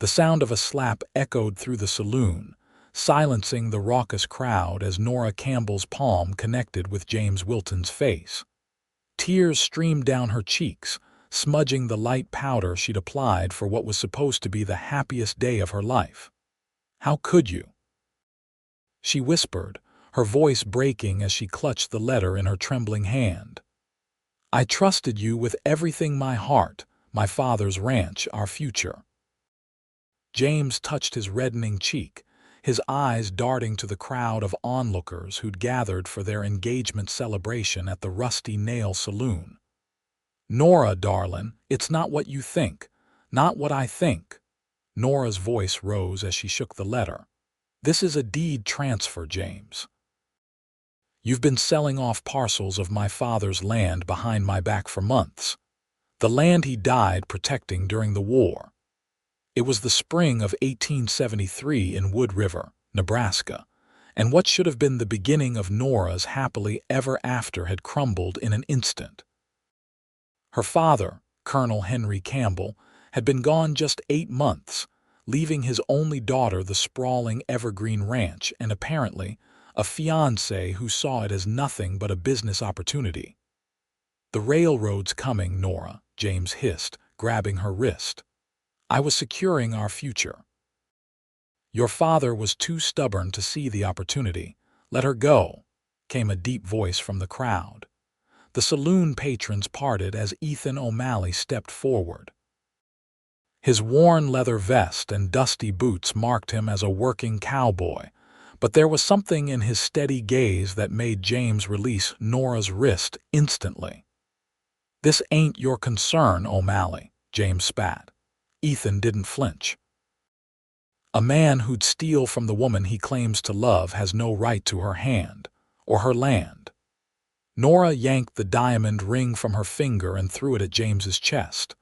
The sound of a slap echoed through the saloon, silencing the raucous crowd as Nora Campbell's palm connected with James Wilton's face. Tears streamed down her cheeks, smudging the light powder she'd applied for what was supposed to be the happiest day of her life. "How could you?" she whispered, her voice breaking as she clutched the letter in her trembling hand. "I trusted you with everything, my heart, my father's ranch, our future." James touched his reddening cheek, his eyes darting to the crowd of onlookers who'd gathered for their engagement celebration at the Rusty Nail Saloon. "Nora, darling, it's not what you think, not what I think." Nora's voice rose as she shook the letter. "This is a deed transfer, James. You've been selling off parcels of my father's land behind my back for months, the land he died protecting during the war. It was the spring of 1873 in Wood River, Nebraska, and what should have been the beginning of Nora's happily ever after had crumbled in an instant. Her father, Colonel Henry Campbell, had been gone just 8 months, leaving his only daughter the sprawling Evergreen Ranch and apparently a fiancé who saw it as nothing but a business opportunity. "The railroad's coming, Nora," James hissed, grabbing her wrist. "I was securing our future. Your father was too stubborn to see the opportunity. Let her go," came a deep voice from the crowd. The saloon patrons parted as Ethan O'Malley stepped forward. His worn leather vest and dusty boots marked him as a working cowboy, but there was something in his steady gaze that made James release Nora's wrist instantly. "This ain't your concern, O'Malley," James spat. Ethan didn't flinch. "A man who'd steal from the woman he claims to love has no right to her hand, or her land." Nora yanked the diamond ring from her finger and threw it at James's chest.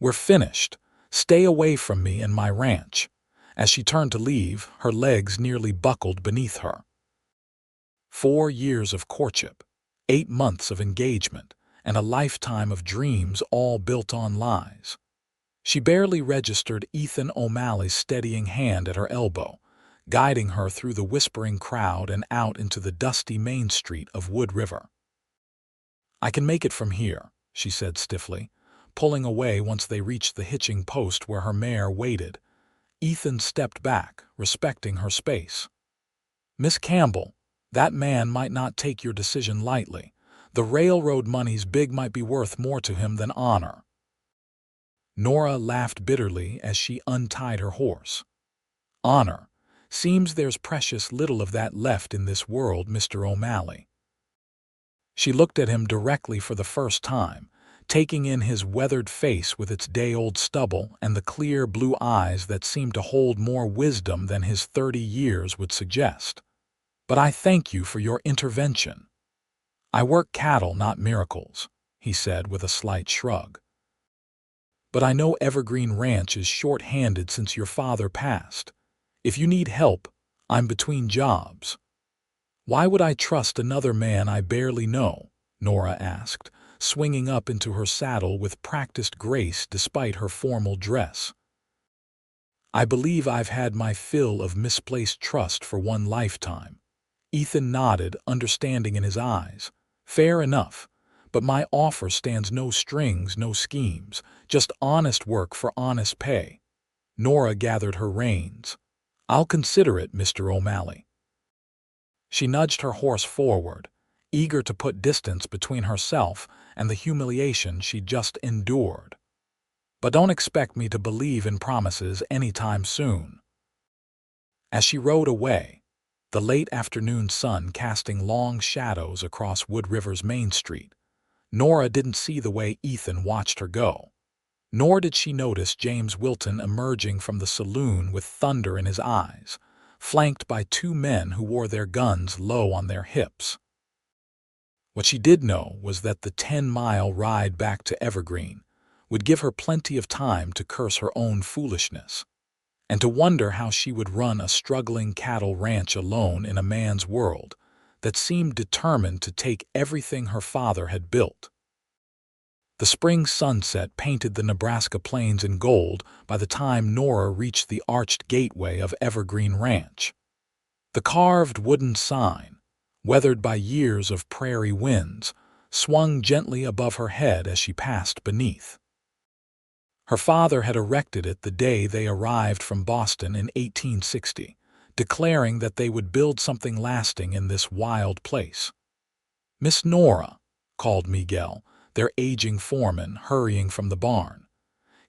"We're finished. Stay away from me and my ranch." As she turned to leave, her legs nearly buckled beneath her. 4 years of courtship, 8 months of engagement, and a lifetime of dreams all built on lies. She barely registered Ethan O'Malley's steadying hand at her elbow, guiding her through the whispering crowd and out into the dusty main street of Wood River. "I can make it from here," she said stiffly, pulling away once they reached the hitching post where her mare waited. Ethan stepped back, respecting her space. "Miss Campbell, that man might not take your decision lightly. The railroad money's big might be worth more to him than honor." Nora laughed bitterly as she untied her horse. "Honor? Seems there's precious little of that left in this world, Mr. O'Malley." She looked at him directly for the first time, taking in his weathered face with its day-old stubble and the clear blue eyes that seemed to hold more wisdom than his 30 years would suggest. "But I thank you for your intervention." "I work cattle, not miracles," he said with a slight shrug. "But I know Evergreen Ranch is short-handed since your father passed. If you need help, I'm between jobs." "Why would I trust another man I barely know?" Nora asked, swinging up into her saddle with practiced grace despite her formal dress. "I believe I've had my fill of misplaced trust for one lifetime." Ethan nodded, understanding in his eyes. "Fair enough, but my offer stands no strings, no schemes, just honest work for honest pay." Nora gathered her reins. "I'll consider it, Mr. O'Malley." She nudged her horse forward, eager to put distance between herself and the humiliation she'd just endured. "But don't expect me to believe in promises anytime soon." As she rode away, the late afternoon sun casting long shadows across Wood River's Main Street, Nora didn't see the way Ethan watched her go. Nor did she notice James Wilton emerging from the saloon with thunder in his eyes, flanked by 2 men who wore their guns low on their hips. What she did know was that the 10-mile ride back to Evergreen would give her plenty of time to curse her own foolishness, and to wonder how she would run a struggling cattle ranch alone in a man's world that seemed determined to take everything her father had built. The spring sunset painted the Nebraska plains in gold by the time Nora reached the arched gateway of Evergreen Ranch. The carved wooden sign, weathered by years of prairie winds, swung gently above her head as she passed beneath. Her father had erected it the day they arrived from Boston in 1860, declaring that they would build something lasting in this wild place. "Miss Nora," called Miguel, their aging foreman, hurrying from the barn.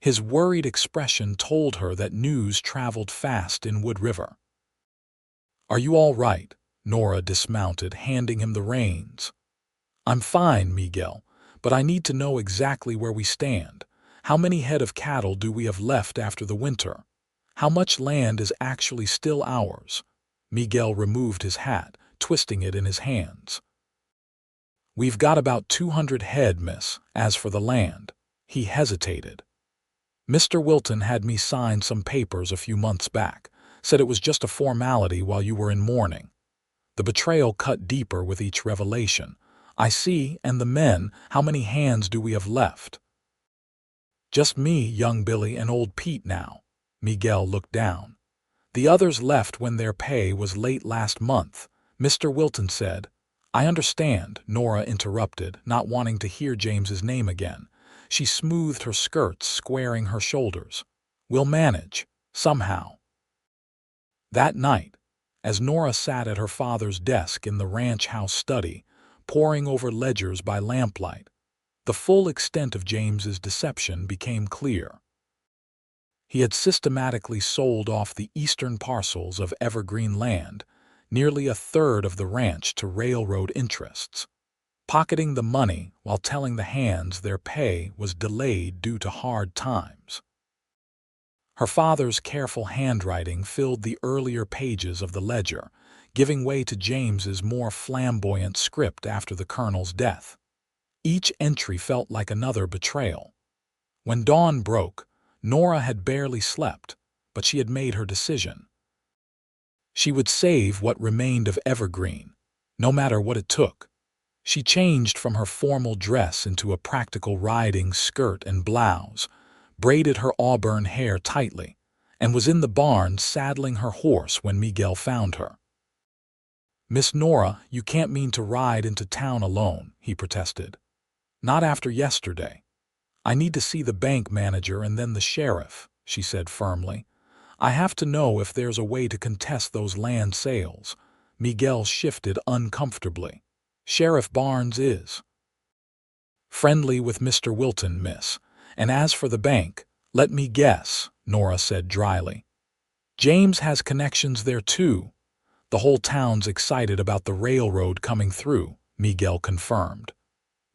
His worried expression told her that news traveled fast in Wood River. "Are you all right?" Nora dismounted, handing him the reins. "I'm fine, Miguel, but I need to know exactly where we stand. How many head of cattle do we have left after the winter? How much land is actually still ours?" Miguel removed his hat, twisting it in his hands. "We've got about 200 head, miss. As for the land—" He hesitated. "Mr. Wilton had me sign some papers a few months back. Said it was just a formality while you were in mourning." The betrayal cut deeper with each revelation. "I see, and the men, how many hands do we have left?" "Just me, young Billy, and old Pete now." Miguel looked down. "The others left when their pay was late last month," Mr. Wilton said. "I understand," Nora interrupted, not wanting to hear James's name again. She smoothed her skirts, squaring her shoulders. "We'll manage, somehow." That night, as Nora sat at her father's desk in the ranch house study, poring over ledgers by lamplight, the full extent of James's deception became clear. He had systematically sold off the eastern parcels of evergreen land, nearly a third of the ranch, to railroad interests, pocketing the money while telling the hands their pay was delayed due to hard times. Her father's careful handwriting filled the earlier pages of the ledger, giving way to James's more flamboyant script after the colonel's death. Each entry felt like another betrayal. When dawn broke, Nora had barely slept, but she had made her decision. She would save what remained of Evergreen, no matter what it took. She changed from her formal dress into a practical riding skirt and blouse, braided her auburn hair tightly, and was in the barn saddling her horse when Miguel found her. "Miss Nora, you can't mean to ride into town alone," he protested. "Not after yesterday." "I need to see the bank manager and then the sheriff," she said firmly. "I have to know if there's a way to contest those land sales." Miguel shifted uncomfortably. "Sheriff Barnes is friendly with Mr. Wilton, miss. And as for the bank, let me guess," Nora said dryly. "James has connections there too." "The whole town's excited about the railroad coming through," Miguel confirmed.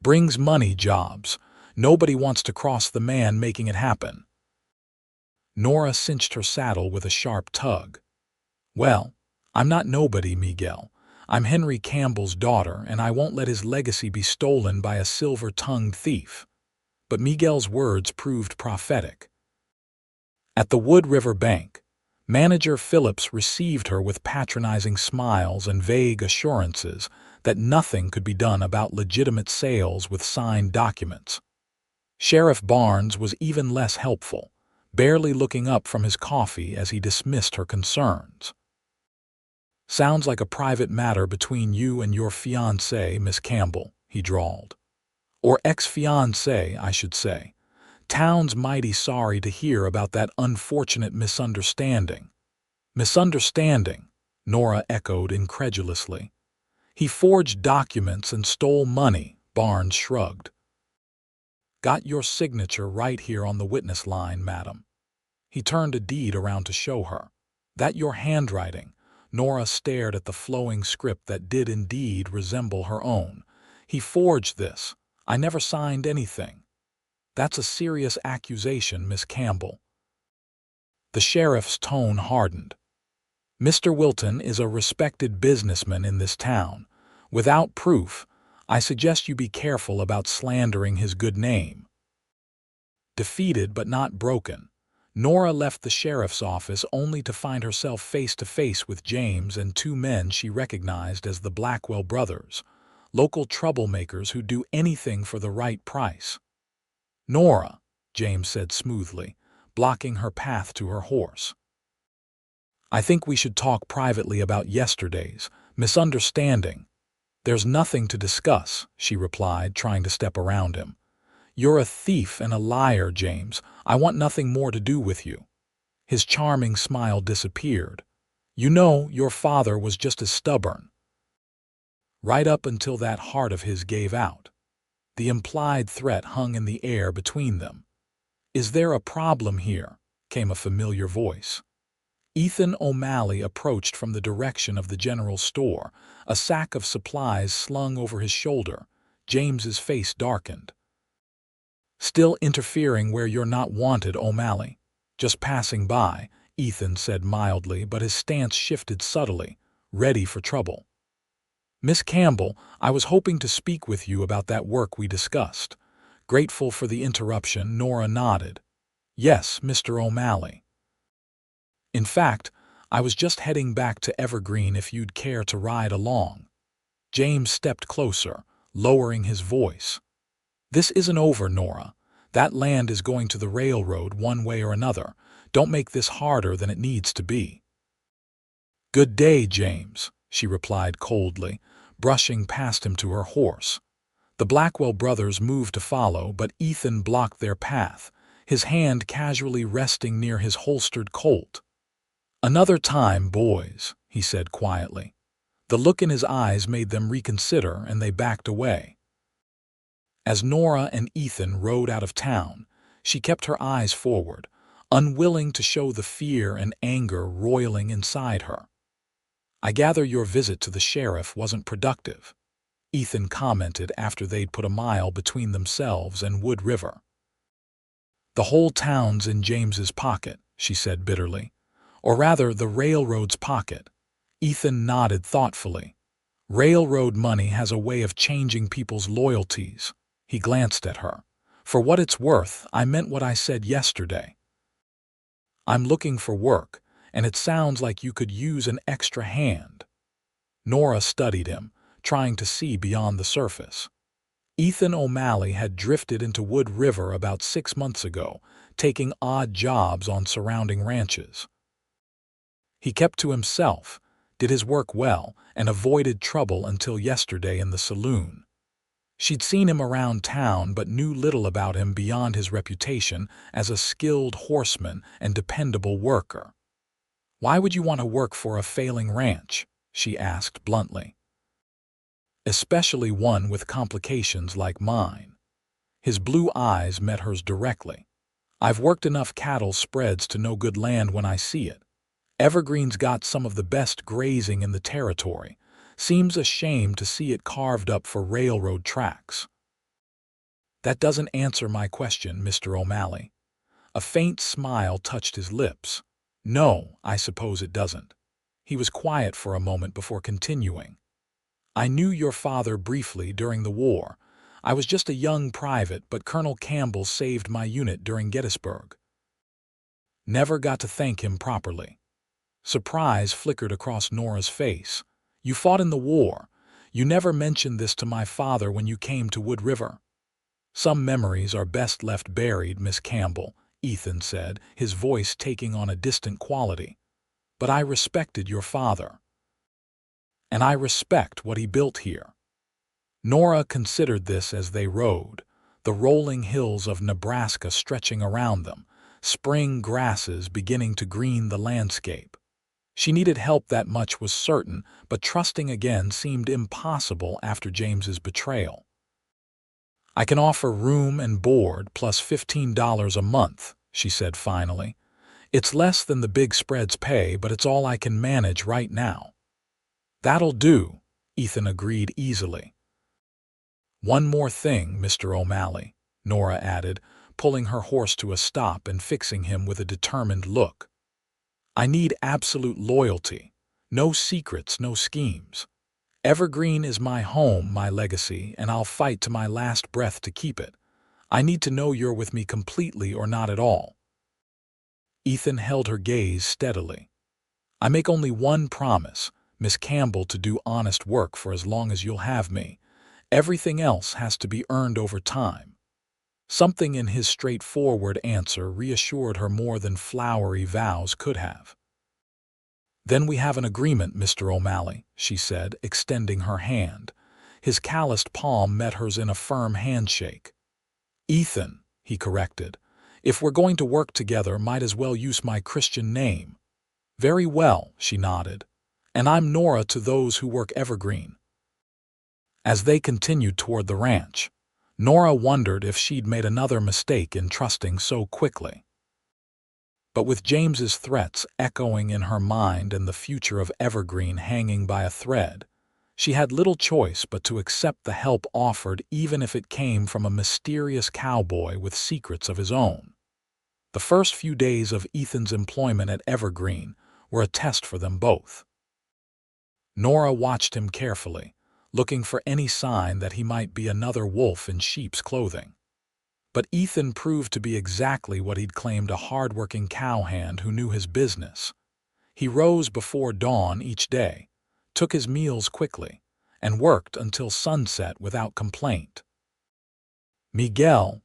"Brings money, jobs. Nobody wants to cross the man making it happen." Nora cinched her saddle with a sharp tug. "Well, I'm not nobody, Miguel. I'm Henry Campbell's daughter, and I won't let his legacy be stolen by a silver-tongued thief." But Miguel's words proved prophetic. At the Wood River Bank, Manager Phillips received her with patronizing smiles and vague assurances that nothing could be done about legitimate sales with signed documents. Sheriff Barnes was even less helpful, barely looking up from his coffee as he dismissed her concerns. "Sounds like a private matter between you and your fiancé, Miss Campbell," he drawled. "Or ex-fiancé, I should say. Town's mighty sorry to hear about that unfortunate misunderstanding." "Misunderstanding?" Nora echoed incredulously. "He forged documents and stole money," Barnes shrugged. "Got your signature right here on the witness line, madam." He turned a deed around to show her. "That your handwriting?" Nora stared at the flowing script that did indeed resemble her own. "He forged this. I never signed anything." "That's a serious accusation, Miss Campbell." The sheriff's tone hardened. "Mr. Wilton is a respected businessman in this town. Without proof, I suggest you be careful about slandering his good name." Defeated but not broken, Nora left the sheriff's office only to find herself face to face with James and two men she recognized as the Blackwell brothers, local troublemakers who do anything for the right price. "Nora," James said smoothly, blocking her path to her horse. "I think we should talk privately about yesterday's misunderstanding." "There's nothing to discuss," she replied, trying to step around him. "You're a thief and a liar, James. I want nothing more to do with you." His charming smile disappeared. "You know, your father was just as stubborn. Right up until that heart of his gave out." The implied threat hung in the air between them. "Is there a problem here?" came a familiar voice. Ethan O'Malley approached from the direction of the general store, a sack of supplies slung over his shoulder. James's face darkened. "Still interfering where you're not wanted, O'Malley." "Just passing by," Ethan said mildly, but his stance shifted subtly, ready for trouble. "Miss Campbell, I was hoping to speak with you about that work we discussed." Grateful for the interruption, Nora nodded. "Yes, Mr. O'Malley. In fact, I was just heading back to Evergreen if you'd care to ride along." James stepped closer, lowering his voice. "This isn't over, Nora. That land is going to the railroad one way or another. Don't make this harder than it needs to be." "Good day, James," she replied coldly, brushing past him to her horse. The Blackwell brothers moved to follow, but Ethan blocked their path, his hand casually resting near his holstered Colt. "Another time, boys," he said quietly. The look in his eyes made them reconsider, and they backed away. As Nora and Ethan rode out of town, she kept her eyes forward, unwilling to show the fear and anger roiling inside her. "I gather your visit to the sheriff wasn't productive," Ethan commented after they'd put a mile between themselves and Wood River. "The whole town's in James's pocket," she said bitterly. "Or rather, the railroad's pocket." Ethan nodded thoughtfully. "Railroad money has a way of changing people's loyalties." He glanced at her. "For what it's worth, I meant what I said yesterday. I'm looking for work, and it sounds like you could use an extra hand." Nora studied him, trying to see beyond the surface. Ethan O'Malley had drifted into Wood River about 6 months ago, taking odd jobs on surrounding ranches. He kept to himself, did his work well, and avoided trouble until yesterday in the saloon. She'd seen him around town but knew little about him beyond his reputation as a skilled horseman and dependable worker. "Why would you want to work for a failing ranch?" she asked bluntly. "Especially one with complications like mine." His blue eyes met hers directly. "I've worked enough cattle spreads to know good land when I see it. Evergreen's got some of the best grazing in the territory. Seems a shame to see it carved up for railroad tracks." "That doesn't answer my question, Mr. O'Malley." A faint smile touched his lips. "No, I suppose it doesn't." He was quiet for a moment before continuing. "I knew your father briefly during the war. I was just a young private, but Colonel Campbell saved my unit during Gettysburg. Never got to thank him properly." Surprise flickered across Nora's face. "You fought in the war. You never mentioned this to my father when you came to Wood River." "Some memories are best left buried, Miss Campbell," Ethan said, his voice taking on a distant quality. "But I respected your father. And I respect what he built here." Nora considered this as they rode, the rolling hills of Nebraska stretching around them, spring grasses beginning to green the landscape. She needed help, that much was certain, but trusting again seemed impossible after James's betrayal. "I can offer room and board plus $15 a month," she said finally. "It's less than the big spreads pay, but it's all I can manage right now." "That'll do," Ethan agreed easily. "One more thing, Mr. O'Malley," Nora added, pulling her horse to a stop and fixing him with a determined look. "I need absolute loyalty. No secrets, no schemes. Evergreen is my home, my legacy, and I'll fight to my last breath to keep it. I need to know you're with me completely or not at all." Ethan held her gaze steadily. "I make only one promise, Miss Campbell, to do honest work for as long as you'll have me. Everything else has to be earned over time." Something in his straightforward answer reassured her more than flowery vows could have. "Then we have an agreement, Mr. O'Malley," she said, extending her hand. His calloused palm met hers in a firm handshake. "Ethan," he corrected. "If we're going to work together, might as well use my Christian name." "Very well," she nodded. "And I'm Nora to those who work Evergreen." As they continued toward the ranch, Nora wondered if she'd made another mistake in trusting so quickly. But with James's threats echoing in her mind and the future of Evergreen hanging by a thread, she had little choice but to accept the help offered, even if it came from a mysterious cowboy with secrets of his own. The first few days of Ethan's employment at Evergreen were a test for them both. Nora watched him carefully, looking for any sign that he might be another wolf in sheep's clothing. But Ethan proved to be exactly what he'd claimed, a hard-working cowhand who knew his business. He rose before dawn each day, took his meals quickly, and worked until sunset without complaint. Miguel,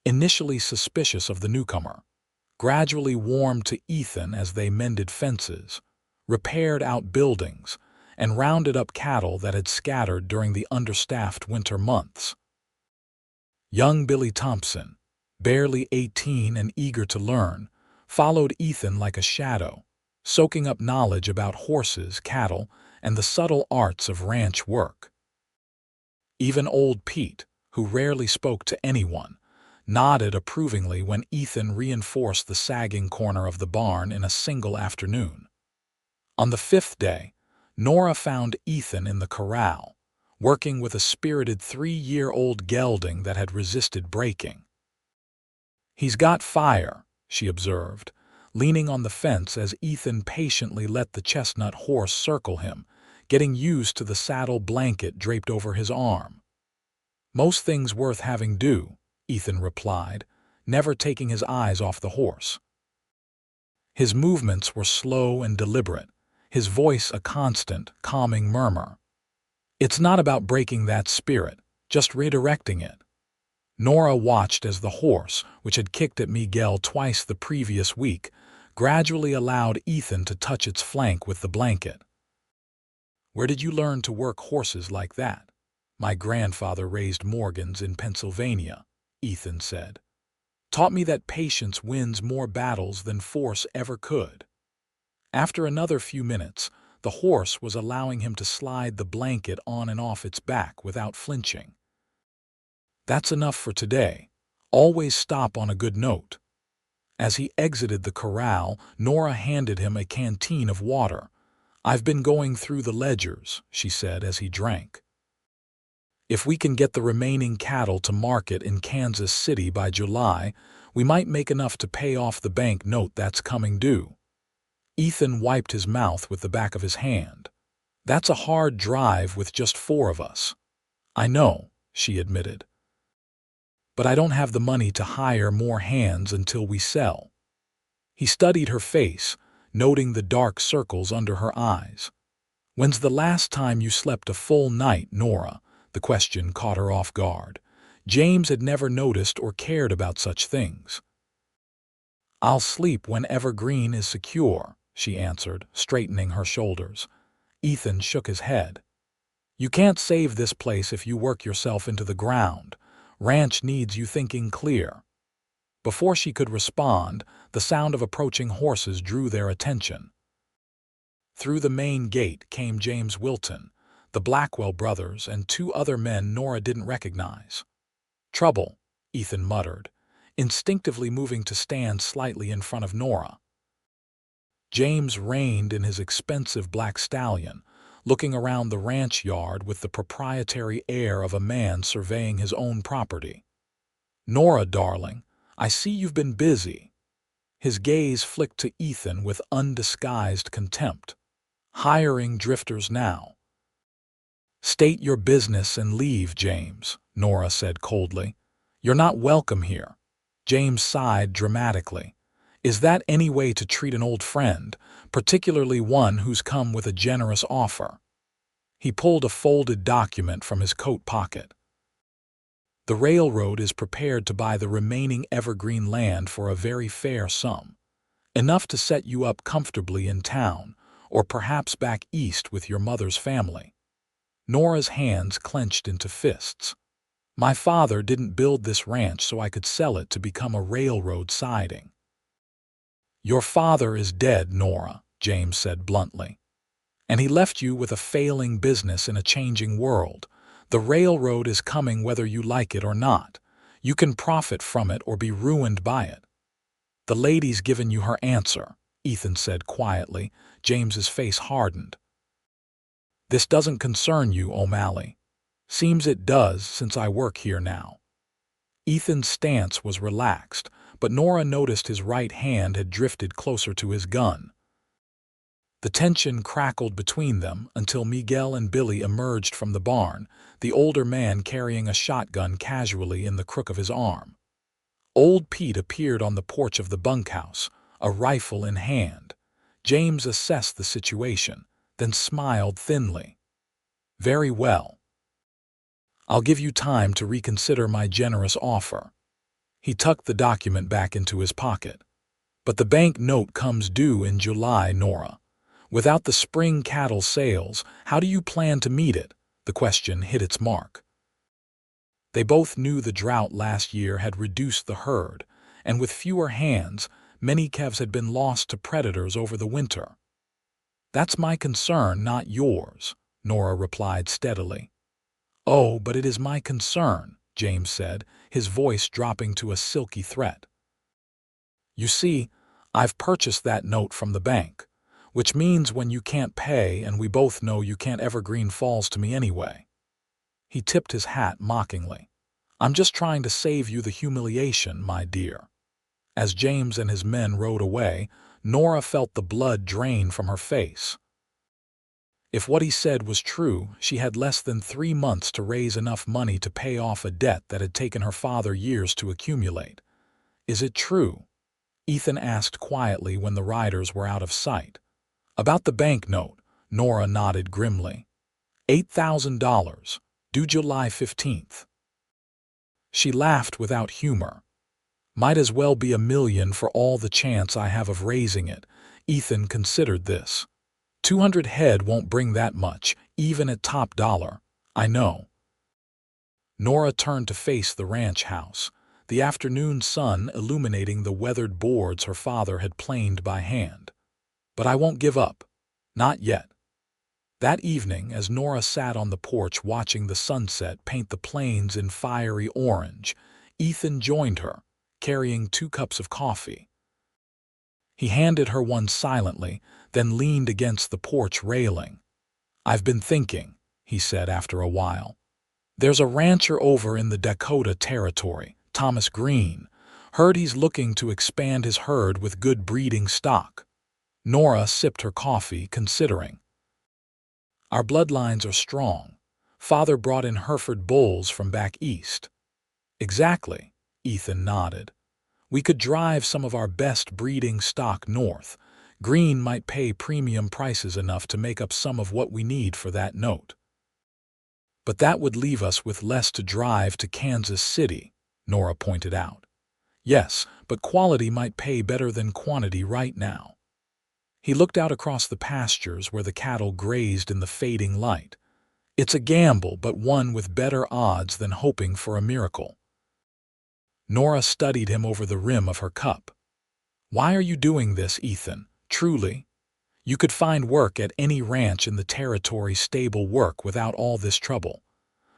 initially suspicious of the newcomer, gradually warmed to Ethan as they mended fences, repaired outbuildings, and rounded up cattle that had scattered during the understaffed winter months. Young Billy Thompson, barely 18 and eager to learn, followed Ethan like a shadow, soaking up knowledge about horses, cattle, and the subtle arts of ranch work. Even old Pete, who rarely spoke to anyone, nodded approvingly when Ethan reinforced the sagging corner of the barn in a single afternoon. On the 5th day, Nora found Ethan in the corral, working with a spirited 3-year-old gelding that had resisted breaking. "He's got fire," she observed, leaning on the fence as Ethan patiently let the chestnut horse circle him, getting used to the saddle blanket draped over his arm. "Most things worth having do," Ethan replied, never taking his eyes off the horse. His movements were slow and deliberate, his voice a constant, calming murmur. "It's not about breaking that spirit, just redirecting it." Nora watched as the horse, which had kicked at Miguel twice the previous week, gradually allowed Ethan to touch its flank with the blanket. "Where did you learn to work horses like that?" "My grandfather raised Morgans in Pennsylvania," Ethan said. "Taught me that patience wins more battles than force ever could." After another few minutes, the horse was allowing him to slide the blanket on and off its back without flinching. "That's enough for today. Always stop on a good note." As he exited the corral, Nora handed him a canteen of water. "I've been going through the ledgers," she said as he drank. "If we can get the remaining cattle to market in Kansas City by July, we might make enough to pay off the bank note that's coming due." Ethan wiped his mouth with the back of his hand. "That's a hard drive with just 4 of us." "I know," she admitted. "But I don't have the money to hire more hands until we sell." He studied her face, noting the dark circles under her eyes. "When's the last time you slept a full night, Nora?" The question caught her off guard. James had never noticed or cared about such things. "I'll sleep when Evergreen is secure," she answered, straightening her shoulders. Ethan shook his head. "You can't save this place if you work yourself into the ground. Ranch needs you thinking clear." Before she could respond, the sound of approaching horses drew their attention. Through the main gate came James Wilton, the Blackwell brothers, and 2 other men Nora didn't recognize. "Trouble," Ethan muttered, instinctively moving to stand slightly in front of Nora. James reined in his expensive black stallion, looking around the ranch yard with the proprietary air of a man surveying his own property. "Nora, darling, I see you've been busy." His gaze flicked to Ethan with undisguised contempt. "Hiring drifters now." "State your business and leave, James," Nora said coldly. "You're not welcome here." James sighed dramatically. "Is that any way to treat an old friend, particularly one who's come with a generous offer?" He pulled a folded document from his coat pocket. The railroad is prepared to buy the remaining evergreen land for a very fair sum, enough to set you up comfortably in town, or perhaps back east with your mother's family. Nora's hands clenched into fists. My father didn't build this ranch so I could sell it to become a railroad siding. Your father is dead, Nora, James said bluntly. And he left you with a failing business in a changing world. The railroad is coming whether you like it or not. You can profit from it or be ruined by it. The lady's given you her answer, Ethan said quietly. James's face hardened. This doesn't concern you, O'Malley. Seems it does since I work here now. Ethan's stance was relaxed, but Nora noticed his right hand had drifted closer to his gun. The tension crackled between them until Miguel and Billy emerged from the barn, the older man carrying a shotgun casually in the crook of his arm. Old Pete appeared on the porch of the bunkhouse, a rifle in hand. James assessed the situation, then smiled thinly. Very well. I'll give you time to reconsider my generous offer. He tucked the document back into his pocket. But the bank note comes due in July, Nora. Without the spring cattle sales, how do you plan to meet it? The question hit its mark. They both knew the drought last year had reduced the herd, and with fewer hands, many calves had been lost to predators over the winter. That's my concern, not yours, Nora replied steadily. Oh, but it is my concern, James said, his voice dropping to a silky threat. You see, I've purchased that note from the bank, which means when you can't pay, and we both know you can't Evergreen Falls to me anyway. He tipped his hat mockingly. I'm just trying to save you the humiliation, my dear. As James and his men rode away, Nora felt the blood drain from her face. If what he said was true, she had less than 3 months to raise enough money to pay off a debt that had taken her father years to accumulate. Is it true? Ethan asked quietly when the riders were out of sight. About the bank note, Nora nodded grimly. $8,000, due July 15th. She laughed without humor. Might as well be $1 million for all the chance I have of raising it. Ethan considered this. 200 head won't bring that much, even at top dollar. I know. Nora turned to face the ranch house, the afternoon sun illuminating the weathered boards her father had planed by hand. But I won't give up. Not yet. That evening, as Nora sat on the porch watching the sunset paint the plains in fiery orange, Ethan joined her, carrying 2 cups of coffee. He handed her one silently, then leaned against the porch railing. I've been thinking, he said after a while. There's a rancher over in the Dakota Territory, Thomas Green. Heard he's looking to expand his herd with good breeding stock. Nora sipped her coffee, considering. Our bloodlines are strong. Father brought in Hereford bulls from back east. Exactly, Ethan nodded. We could drive some of our best breeding stock north. Green might pay premium prices enough to make up some of what we need for that note. But that would leave us with less to drive to Kansas City, Nora pointed out. Yes, but quality might pay better than quantity right now. He looked out across the pastures where the cattle grazed in the fading light. It's a gamble, but one with better odds than hoping for a miracle. Nora studied him over the rim of her cup. Why are you doing this, Ethan? Truly? You could find work at any ranch in the territory, stable work without all this trouble.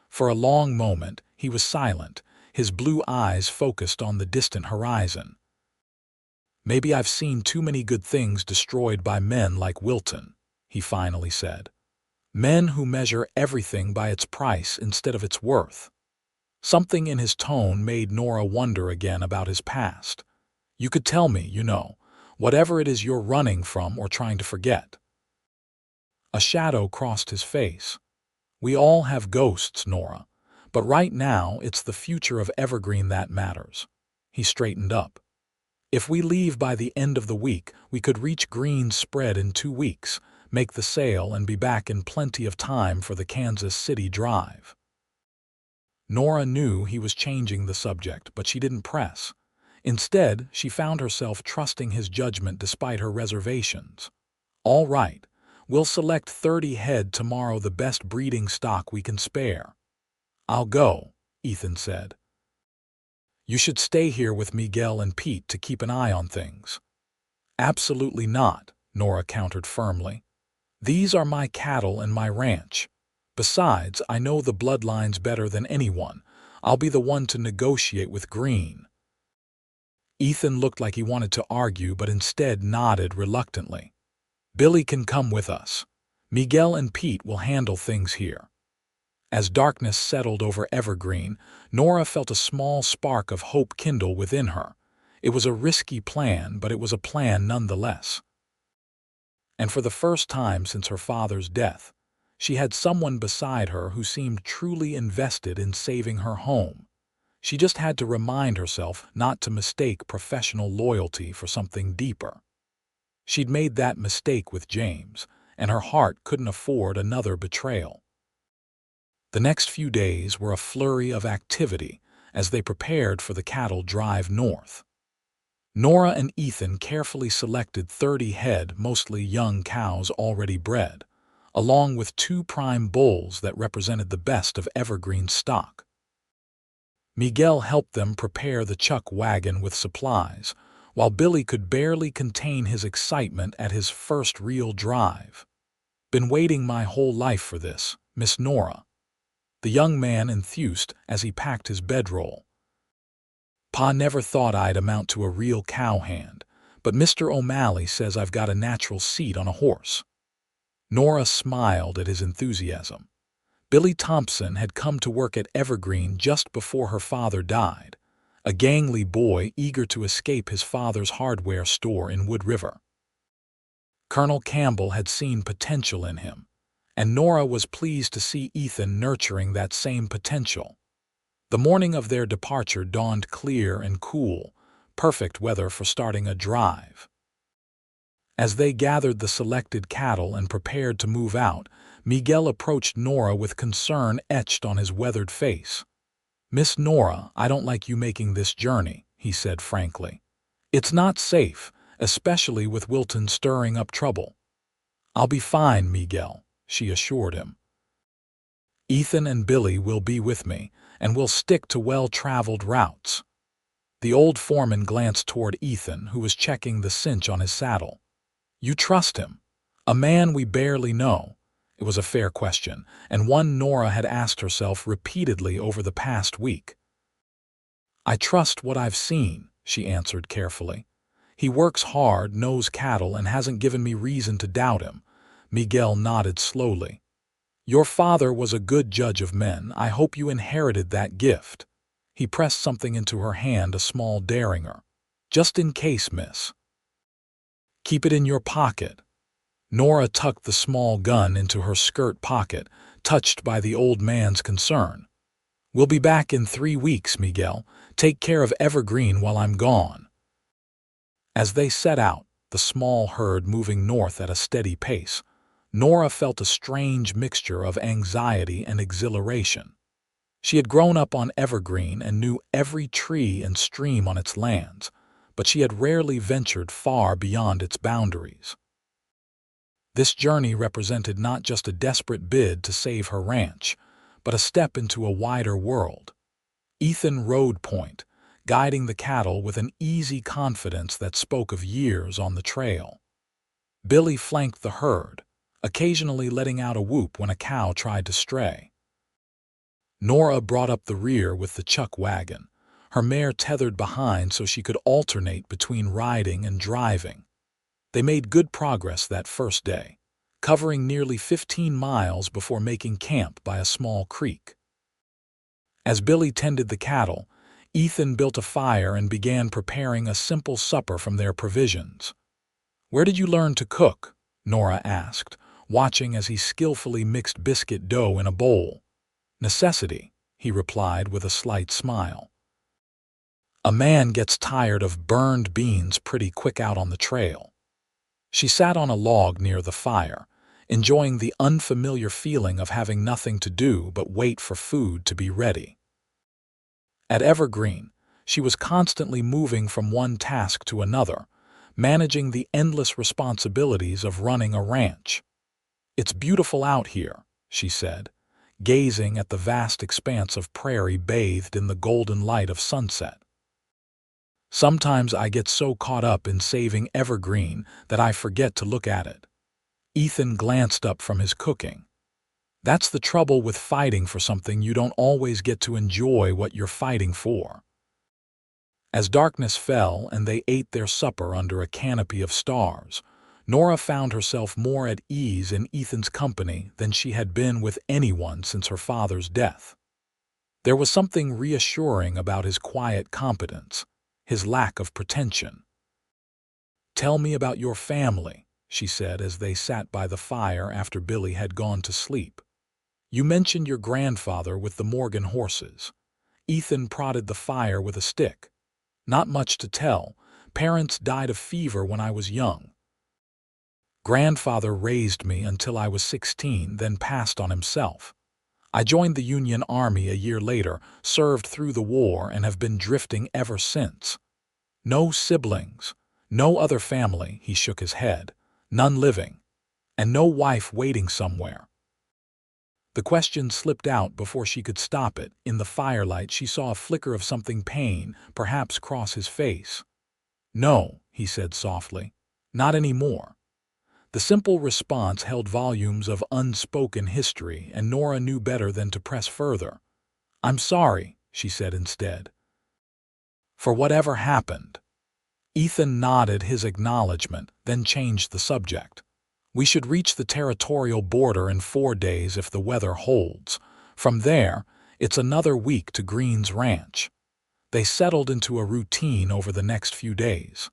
For a long moment, he was silent, his blue eyes focused on the distant horizon. Maybe I've seen too many good things destroyed by men like Wilton, he finally said. Men who measure everything by its price instead of its worth. Something in his tone made Nora wonder again about his past. You could tell me, whatever it is you're running from or trying to forget. A shadow crossed his face. We all have ghosts, Nora, but right now it's the future of Evergreen that matters. He straightened up. If we leave by the end of the week, we could reach Green's spread in 2 weeks, make the sale, and be back in plenty of time for the Kansas City drive. Nora knew he was changing the subject, but she didn't press. Instead, she found herself trusting his judgment despite her reservations. "All right, we'll select 30 head tomorrow, the best breeding stock we can spare." "I'll go," Ethan said. "You should stay here with Miguel and Pete to keep an eye on things." "Absolutely not," Nora countered firmly. "These are my cattle and my ranch. Besides, I know the bloodlines better than anyone. I'll be the one to negotiate with Green." Ethan looked like he wanted to argue, but instead nodded reluctantly. "Billy can come with us. Miguel and Pete will handle things here." As darkness settled over Evergreen, Nora felt a small spark of hope kindle within her. It was a risky plan, but it was a plan nonetheless. And for the first time since her father's death, she had someone beside her who seemed truly invested in saving her home. She just had to remind herself not to mistake professional loyalty for something deeper. She'd made that mistake with James, and her heart couldn't afford another betrayal. The next few days were a flurry of activity as they prepared for the cattle drive north. Nora and Ethan carefully selected 30 head, mostly young cows already bred, along with 2 prime bulls that represented the best of Evergreen stock. Miguel helped them prepare the chuck wagon with supplies, while Billy could barely contain his excitement at his first real drive. "Been waiting my whole life for this, Miss Nora," the young man enthused as he packed his bedroll. "Pa never thought I'd amount to a real cowhand, but Mr. O'Malley says I've got a natural seat on a horse." Nora smiled at his enthusiasm. Billy Thompson had come to work at Evergreen just before her father died, a gangly boy eager to escape his father's hardware store in Wood River. Colonel Campbell had seen potential in him, and Nora was pleased to see Ethan nurturing that same potential. The morning of their departure dawned clear and cool, perfect weather for starting a drive. As they gathered the selected cattle and prepared to move out, Miguel approached Nora with concern etched on his weathered face. "Miss Nora, I don't like you making this journey," he said frankly. "It's not safe, especially with Wilton stirring up trouble." "I'll be fine, Miguel," she assured him. "Ethan and Billy will be with me, and we'll stick to well-traveled routes." The old foreman glanced toward Ethan, who was checking the cinch on his saddle. "You trust him? A man we barely know?" It was a fair question, and one Nora had asked herself repeatedly over the past week. "I trust what I've seen," she answered carefully. "He works hard, knows cattle, and hasn't given me reason to doubt him." Miguel nodded slowly. "Your father was a good judge of men. I hope you inherited that gift." He pressed something into her hand, a small derringer. "Just in case, miss." "Keep it in your pocket." Nora tucked the small gun into her skirt pocket, touched by the old man's concern. "We'll be back in 3 weeks, Miguel. Take care of Evergreen while I'm gone." As they set out, the small herd moving north at a steady pace, Nora felt a strange mixture of anxiety and exhilaration. She had grown up on Evergreen and knew every tree and stream on its lands, but she had rarely ventured far beyond its boundaries. This journey represented not just a desperate bid to save her ranch, but a step into a wider world. Ethan rode point, guiding the cattle with an easy confidence that spoke of years on the trail. Billy flanked the herd, occasionally letting out a whoop when a cow tried to stray. Nora brought up the rear with the chuck wagon, her mare tethered behind so she could alternate between riding and driving. They made good progress that first day, covering nearly 15 miles before making camp by a small creek. As Billy tended the cattle, Ethan built a fire and began preparing a simple supper from their provisions. "Where did you learn to cook?" Nora asked, watching as he skillfully mixed biscuit dough in a bowl. "Necessity," he replied with a slight smile. "A man gets tired of burned beans pretty quick out on the trail." She sat on a log near the fire, enjoying the unfamiliar feeling of having nothing to do but wait for food to be ready. At Evergreen, she was constantly moving from one task to another, managing the endless responsibilities of running a ranch. "It's beautiful out here," she said, gazing at the vast expanse of prairie bathed in the golden light of sunset. "Sometimes I get so caught up in saving Evergreen that I forget to look at it." Ethan glanced up from his cooking. "That's the trouble with fighting for something. You don't always get to enjoy what you're fighting for." As darkness fell and they ate their supper under a canopy of stars, Nora found herself more at ease in Ethan's company than she had been with anyone since her father's death. There was something reassuring about his quiet competence, his lack of pretension. "Tell me about your family," she said as they sat by the fire after Billy had gone to sleep. "You mentioned your grandfather with the Morgan horses." Ethan prodded the fire with a stick. "Not much to tell. Parents died of fever when I was young. Grandfather raised me until I was 16, then passed on himself. I joined the Union Army a year later, served through the war, and have been drifting ever since. No siblings, no other family," he shook his head, "none living, and no wife waiting somewhere." The question slipped out before she could stop it. In the firelight, she saw a flicker of something pain, perhaps cross his face. "No," he said softly, "not anymore." The simple response held volumes of unspoken history, and Nora knew better than to press further. "I'm sorry," she said instead. "For whatever happened." Ethan nodded his acknowledgement, then changed the subject. "We should reach the territorial border in 4 days if the weather holds. From there, it's another week to Green's ranch." They settled into a routine over the next few days.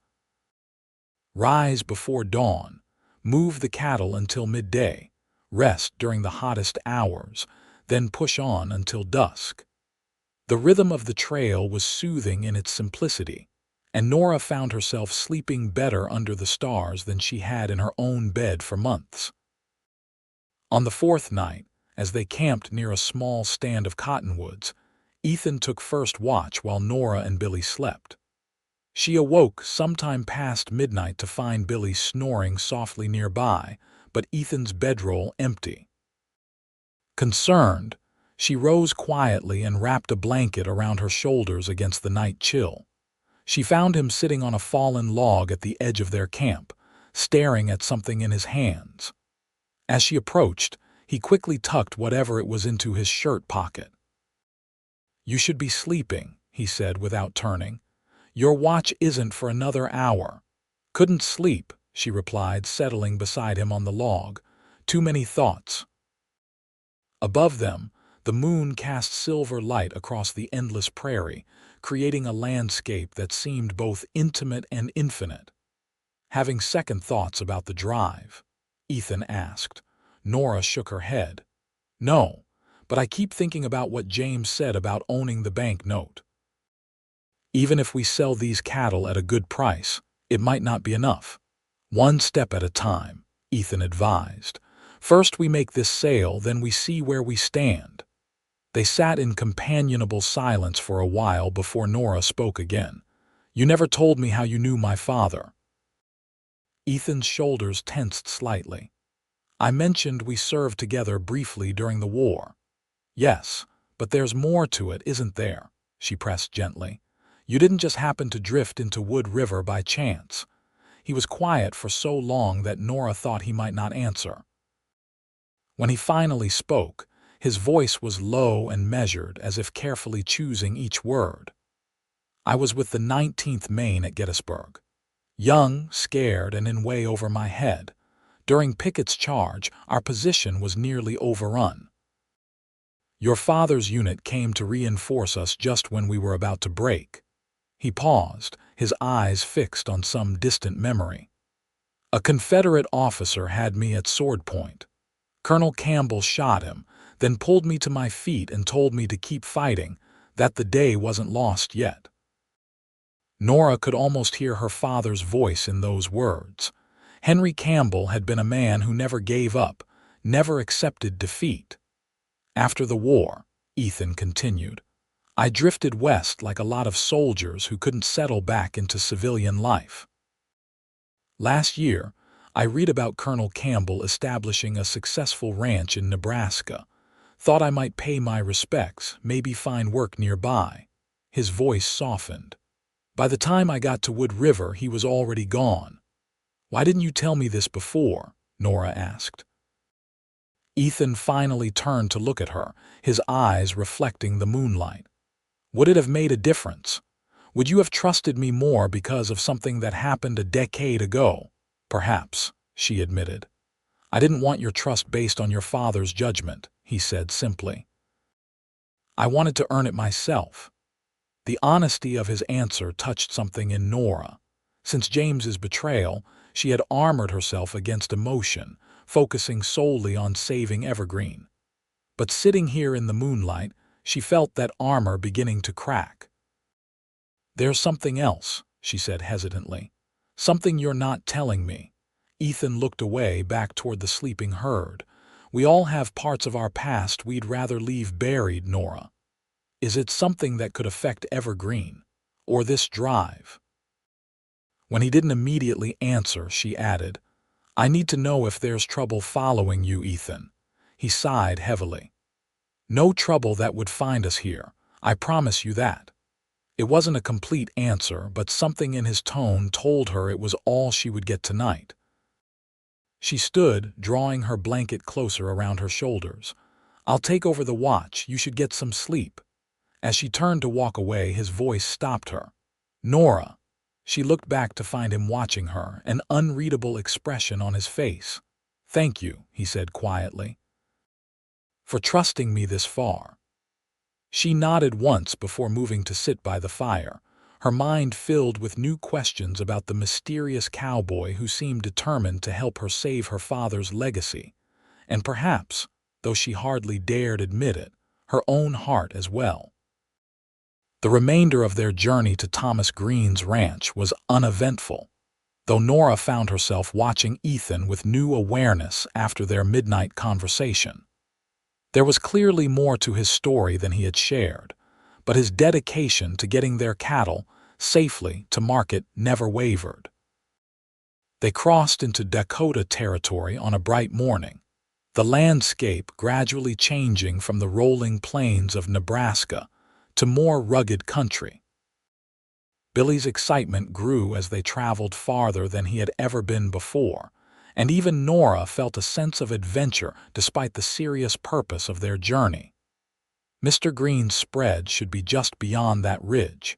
Rise before dawn, move the cattle until midday, rest during the hottest hours, then push on until dusk. The rhythm of the trail was soothing in its simplicity, and Nora found herself sleeping better under the stars than she had in her own bed for months. On the 4th night, as they camped near a small stand of cottonwoods, Ethan took first watch while Nora and Billy slept. She awoke sometime past midnight to find Billy snoring softly nearby, but Ethan's bedroll empty. Concerned, she rose quietly and wrapped a blanket around her shoulders against the night chill. She found him sitting on a fallen log at the edge of their camp, staring at something in his hands. As she approached, he quickly tucked whatever it was into his shirt pocket. "You should be sleeping," he said without turning. "Your watch isn't for another hour." "Couldn't sleep," she replied, settling beside him on the log. "Too many thoughts." Above them, the moon cast silver light across the endless prairie, creating a landscape that seemed both intimate and infinite. "Having second thoughts about the drive?" Ethan asked. Nora shook her head. "No, but I keep thinking about what James said about owning the bank note. Even if we sell these cattle at a good price, it might not be enough." "One step at a time," Ethan advised. "First we make this sale, then we see where we stand." They sat in companionable silence for a while before Nora spoke again. "You never told me how you knew my father." Ethan's shoulders tensed slightly. "I mentioned we served together briefly during the war." "Yes, but there's more to it, isn't there?" she pressed gently. "You didn't just happen to drift into Wood River by chance." He was quiet for so long that Nora thought he might not answer. When he finally spoke, his voice was low and measured, as if carefully choosing each word. "I was with the 19th Maine at Gettysburg. Young, scared, and in way over my head. During Pickett's charge, our position was nearly overrun. Your father's unit came to reinforce us just when we were about to break." He paused, his eyes fixed on some distant memory. "A Confederate officer had me at sword point. Colonel Campbell shot him, then pulled me to my feet and told me to keep fighting, that the day wasn't lost yet." Nora could almost hear her father's voice in those words. Henry Campbell had been a man who never gave up, never accepted defeat. "After the war," Ethan continued, I drifted west like a lot of soldiers who couldn't settle back into civilian life. Last year, I read about Colonel Campbell establishing a successful ranch in Nebraska. Thought I might pay my respects, maybe find work nearby. His voice softened. By the time I got to Wood River, he was already gone. Why didn't you tell me this before? Nora asked. Ethan finally turned to look at her, his eyes reflecting the moonlight. Would it have made a difference? Would you have trusted me more because of something that happened a decade ago? Perhaps, she admitted. I didn't want your trust based on your father's judgment, he said simply. I wanted to earn it myself. The honesty of his answer touched something in Nora. Since James's betrayal, she had armored herself against emotion, focusing solely on saving Evergreen. But sitting here in the moonlight, she felt that armor beginning to crack. There's something else, she said hesitantly. Something you're not telling me. Ethan looked away back toward the sleeping herd. We all have parts of our past we'd rather leave buried, Nora. Is it something that could affect Evergreen? Or this drive? When he didn't immediately answer, she added, I need to know if there's trouble following you, Ethan. He sighed heavily. No trouble that would find us here. I promise you that. It wasn't a complete answer, but something in his tone told her it was all she would get tonight. She stood, drawing her blanket closer around her shoulders. I'll take over the watch. You should get some sleep. As she turned to walk away, his voice stopped her. Nora. She looked back to find him watching her, an unreadable expression on his face. Thank you, he said quietly, for trusting me this far. She nodded once before moving to sit by the fire, her mind filled with new questions about the mysterious cowboy who seemed determined to help her save her father's legacy, and perhaps, though she hardly dared admit it, her own heart as well. The remainder of their journey to Thomas Green's ranch was uneventful, though Nora found herself watching Ethan with new awareness after their midnight conversation. There was clearly more to his story than he had shared, but his dedication to getting their cattle safely to market never wavered. They crossed into Dakota territory on a bright morning, the landscape gradually changing from the rolling plains of Nebraska to more rugged country. Billy's excitement grew as they traveled farther than he had ever been before, and even Nora felt a sense of adventure despite the serious purpose of their journey. Mr. Green's spread should be just beyond that ridge,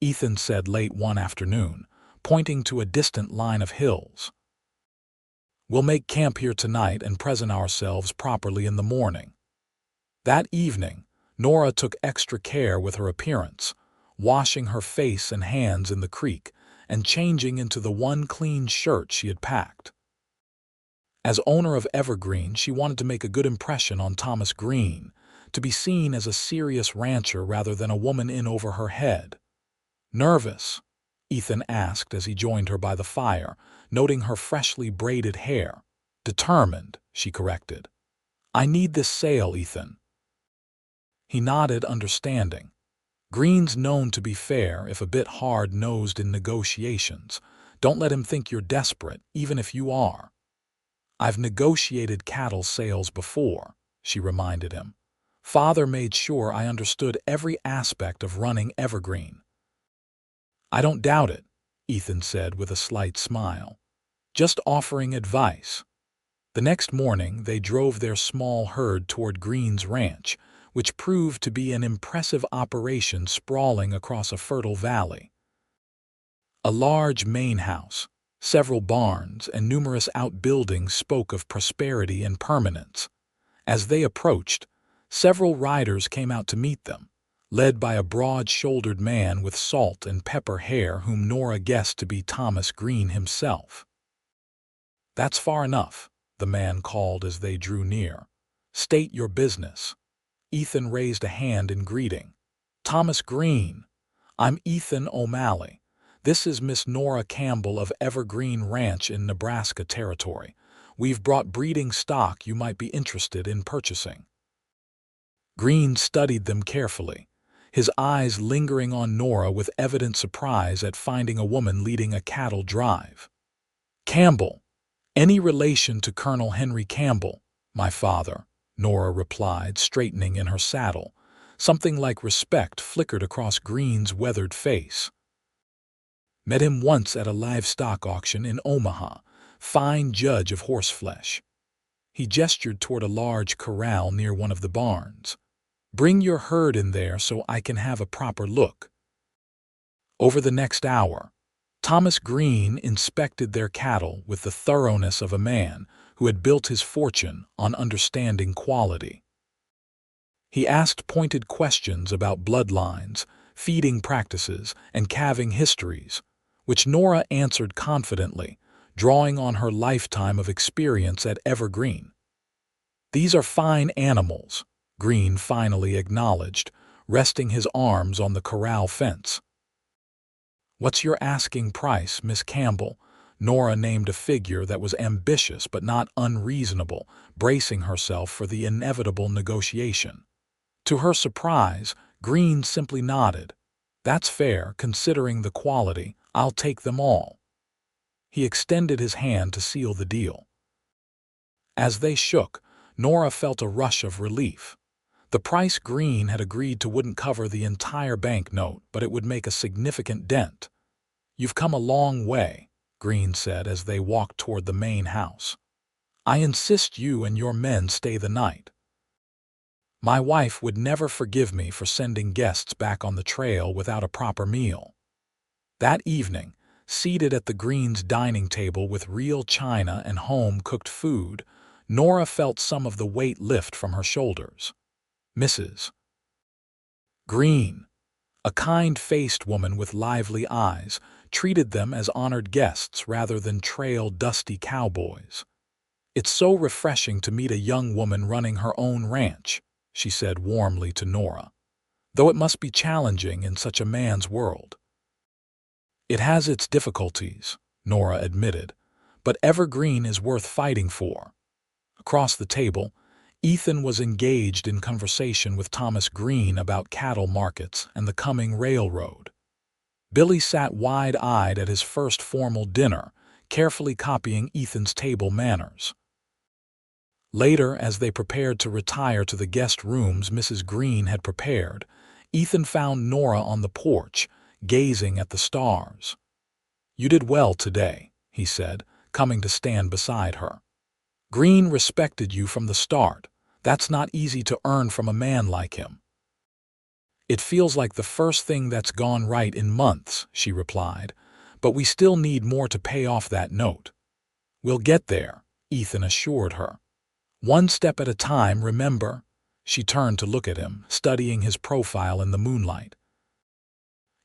Ethan said late one afternoon, pointing to a distant line of hills. We'll make camp here tonight and present ourselves properly in the morning. That evening, Nora took extra care with her appearance, washing her face and hands in the creek and changing into the one clean shirt she had packed. As owner of Evergreen, she wanted to make a good impression on Thomas Green, to be seen as a serious rancher rather than a woman in over her head. Nervous? Ethan asked as he joined her by the fire, noting her freshly braided hair. Determined, she corrected. I need this sale, Ethan. He nodded, understanding. Green's known to be fair, if a bit hard-nosed in negotiations. Don't let him think you're desperate, even if you are. I've negotiated cattle sales before, she reminded him. Father made sure I understood every aspect of running Evergreen. I don't doubt it, Ethan said with a slight smile. Just offering advice. The next morning, they drove their small herd toward Green's ranch, which proved to be an impressive operation sprawling across a fertile valley. A large main house, several barns, and numerous outbuildings spoke of prosperity and permanence. As they approached, several riders came out to meet them, led by a broad-shouldered man with salt and pepper hair whom Nora guessed to be Thomas Green himself. That's far enough, the man called as they drew near. State your business. Ethan raised a hand in greeting. Thomas Green. I'm Ethan O'Malley. This is Miss Nora Campbell of Evergreen Ranch in Nebraska Territory. We've brought breeding stock you might be interested in purchasing. Green studied them carefully, his eyes lingering on Nora with evident surprise at finding a woman leading a cattle drive. "Campbell. Any relation to Colonel Henry Campbell, my father," Nora replied, straightening in her saddle. Something like respect flickered across Green's weathered face. "Met him once at a livestock auction in Omaha. Fine judge of horseflesh." He gestured toward a large corral near one of the barns. "Bring your herd in there so I can have a proper look." Over the next hour, Thomas Green inspected their cattle with the thoroughness of a man who had built his fortune on understanding quality. He asked pointed questions about bloodlines, feeding practices, and calving histories, which Nora answered confidently, drawing on her lifetime of experience at Evergreen. "These are fine animals," Green finally acknowledged, resting his arms on the corral fence. "What's your asking price, Miss Campbell?" Nora named a figure that was ambitious but not unreasonable, bracing herself for the inevitable negotiation. To her surprise, Green simply nodded. "That's fair, considering the quality. I'll take them all." He extended his hand to seal the deal. As they shook, Nora felt a rush of relief. The price Green had agreed to wouldn't cover the entire banknote, but it would make a significant dent. "You've come a long way," Green said as they walked toward the main house. "I insist you and your men stay the night. My wife would never forgive me for sending guests back on the trail without a proper meal." That evening, seated at the Greens' dining table with real china and home-cooked food, Nora felt some of the weight lift from her shoulders. Mrs. Green, a kind-faced woman with lively eyes, treated them as honored guests rather than trail-dusty cowboys. "It's so refreshing to meet a young woman running her own ranch," she said warmly to Nora, "though it must be challenging in such a man's world." "It has its difficulties," Nora admitted, "but Evergreen is worth fighting for." Across the table, Ethan was engaged in conversation with Thomas Green about cattle markets and the coming railroad. Billy sat wide-eyed at his first formal dinner, carefully copying Ethan's table manners. Later, as they prepared to retire to the guest rooms Mrs. Green had prepared, Ethan found Nora on the porch, gazing at the stars. "You did well today," he said, coming to stand beside her. "Green respected you from the start. That's not easy to earn from a man like him." "It feels like the first thing that's gone right in months," she replied, "but we still need more to pay off that note." "We'll get there," Ethan assured her. "One step at a time, remember?" She turned to look at him, studying his profile in the moonlight.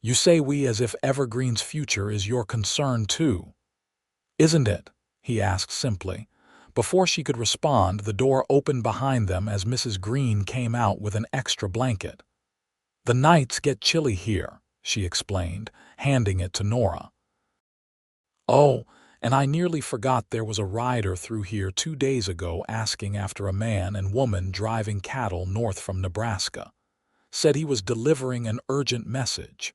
"You say we as if Evergreen's future is your concern too." "Isn't it?" he asked simply. Before she could respond, the door opened behind them as Mrs. Green came out with an extra blanket. "The nights get chilly here," she explained, handing it to Nora. "Oh, and I nearly forgot there was a rider through here 2 days ago asking after a man and woman driving cattle north from Nebraska. Said he was delivering an urgent message."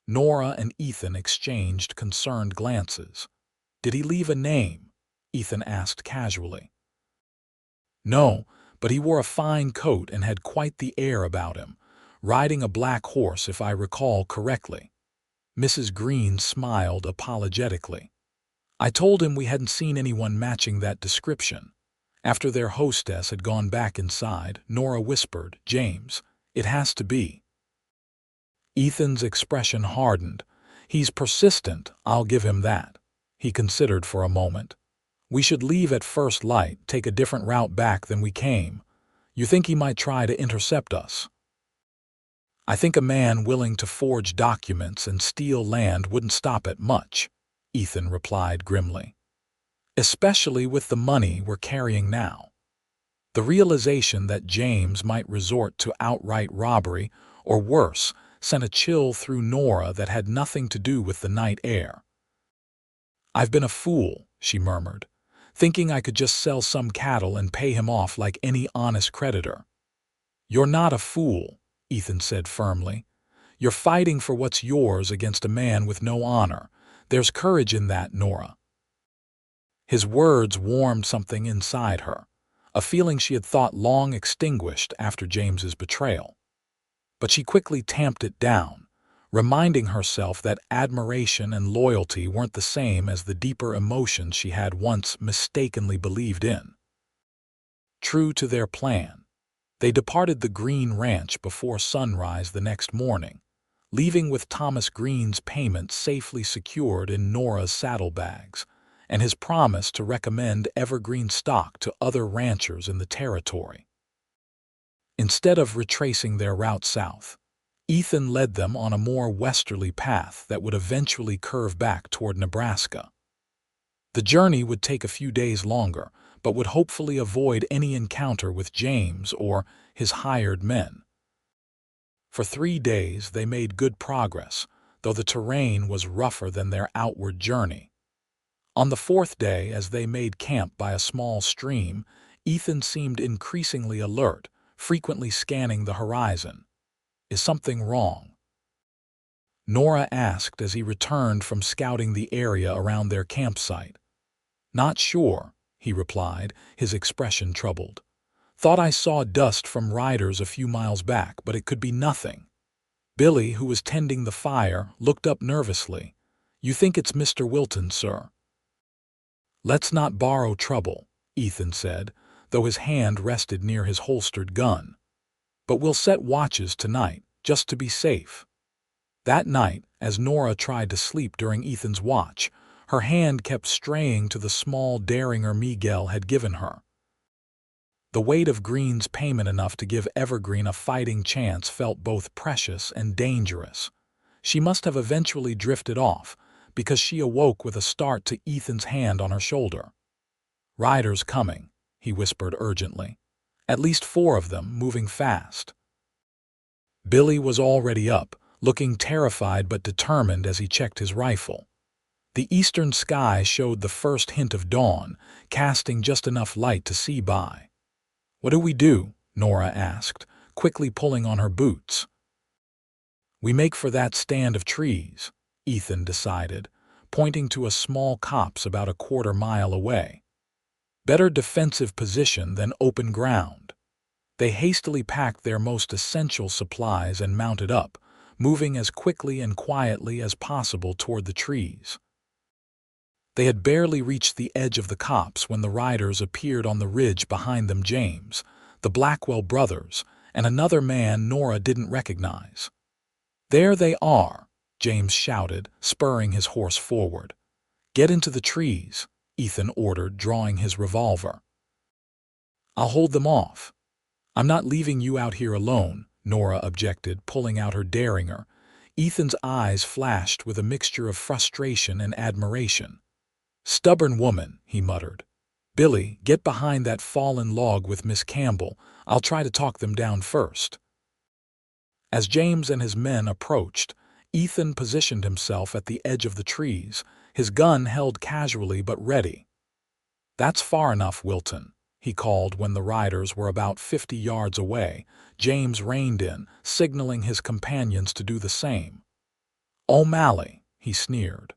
Nora and Ethan exchanged concerned glances. "Did he leave a name?" Ethan asked casually. "No, but he wore a fine coat and had quite the air about him, riding a black horse if I recall correctly." Mrs. Green smiled apologetically. "I told him we hadn't seen anyone matching that description." After their hostess had gone back inside, Nora whispered, "James, it has to be." Ethan's expression hardened. "He's persistent, I'll give him that." He considered for a moment. "We should leave at first light, take a different route back than we came. You think he might try to intercept us?" "I think a man willing to forge documents and steal land wouldn't stop at much," Ethan replied grimly. "Especially with the money we're carrying now." The realization that James might resort to outright robbery, or worse, sent a chill through Nora that had nothing to do with the night air. "I've been a fool," she murmured, "thinking I could just sell some cattle and pay him off like any honest creditor." "You're not a fool," Ethan said firmly. "You're fighting for what's yours against a man with no honor. There's courage in that, Nora." His words warmed something inside her, a feeling she had thought long extinguished after James's betrayal. But she quickly tamped it down, reminding herself that admiration and loyalty weren't the same as the deeper emotions she had once mistakenly believed in. True to their plan, they departed the Green Ranch before sunrise the next morning, leaving with Thomas Green's payment safely secured in Nora's saddlebags, and his promise to recommend evergreen stock to other ranchers in the territory. Instead of retracing their route south, Ethan led them on a more westerly path that would eventually curve back toward Nebraska. The journey would take a few days longer, but would hopefully avoid any encounter with James or his hired men. For 3 days they made good progress, though the terrain was rougher than their outward journey. On the 4th day, as they made camp by a small stream, Ethan seemed increasingly alert, frequently scanning the horizon. "Is something wrong?" Nora asked as he returned from scouting the area around their campsite. "Not sure," he replied, his expression troubled. "Thought I saw dust from riders a few miles back, but it could be nothing." Billy, who was tending the fire, looked up nervously. "You think it's Mr. Wilton, sir?" "Let's not borrow trouble," Ethan said, though his hand rested near his holstered gun. "But we'll set watches tonight, just to be safe." That night, as Nora tried to sleep during Ethan's watch, her hand kept straying to the small derringer Miguel had given her. The weight of Green's payment, enough to give Evergreen a fighting chance, felt both precious and dangerous. She must have eventually drifted off, because she awoke with a start to Ethan's hand on her shoulder. "Riders coming," he whispered urgently. "At least 4 of them, moving fast." Billy was already up, looking terrified but determined as he checked his rifle. The eastern sky showed the first hint of dawn, casting just enough light to see by. "What do we do?" Nora asked, quickly pulling on her boots. "We make for that stand of trees," Ethan decided, pointing to a small copse about a 1/4 mile away. "Better defensive position than open ground." They hastily packed their most essential supplies and mounted up, moving as quickly and quietly as possible toward the trees. They had barely reached the edge of the copse when the riders appeared on the ridge behind them: James, the Blackwell brothers, and another man Nora didn't recognize. "There they are," James shouted, spurring his horse forward. "Get into the trees," Ethan ordered, drawing his revolver. "I'll hold them off." "I'm not leaving you out here alone," Nora objected, pulling out her derringer. Ethan's eyes flashed with a mixture of frustration and admiration. "Stubborn woman," he muttered. "Billy, get behind that fallen log with Miss Campbell. I'll try to talk them down first." As James and his men approached, Ethan positioned himself at the edge of the trees, his gun held casually but ready. "That's far enough, Wilton," he called when the riders were about 50 yards away. James reined in, signaling his companions to do the same. "O'Malley," he sneered.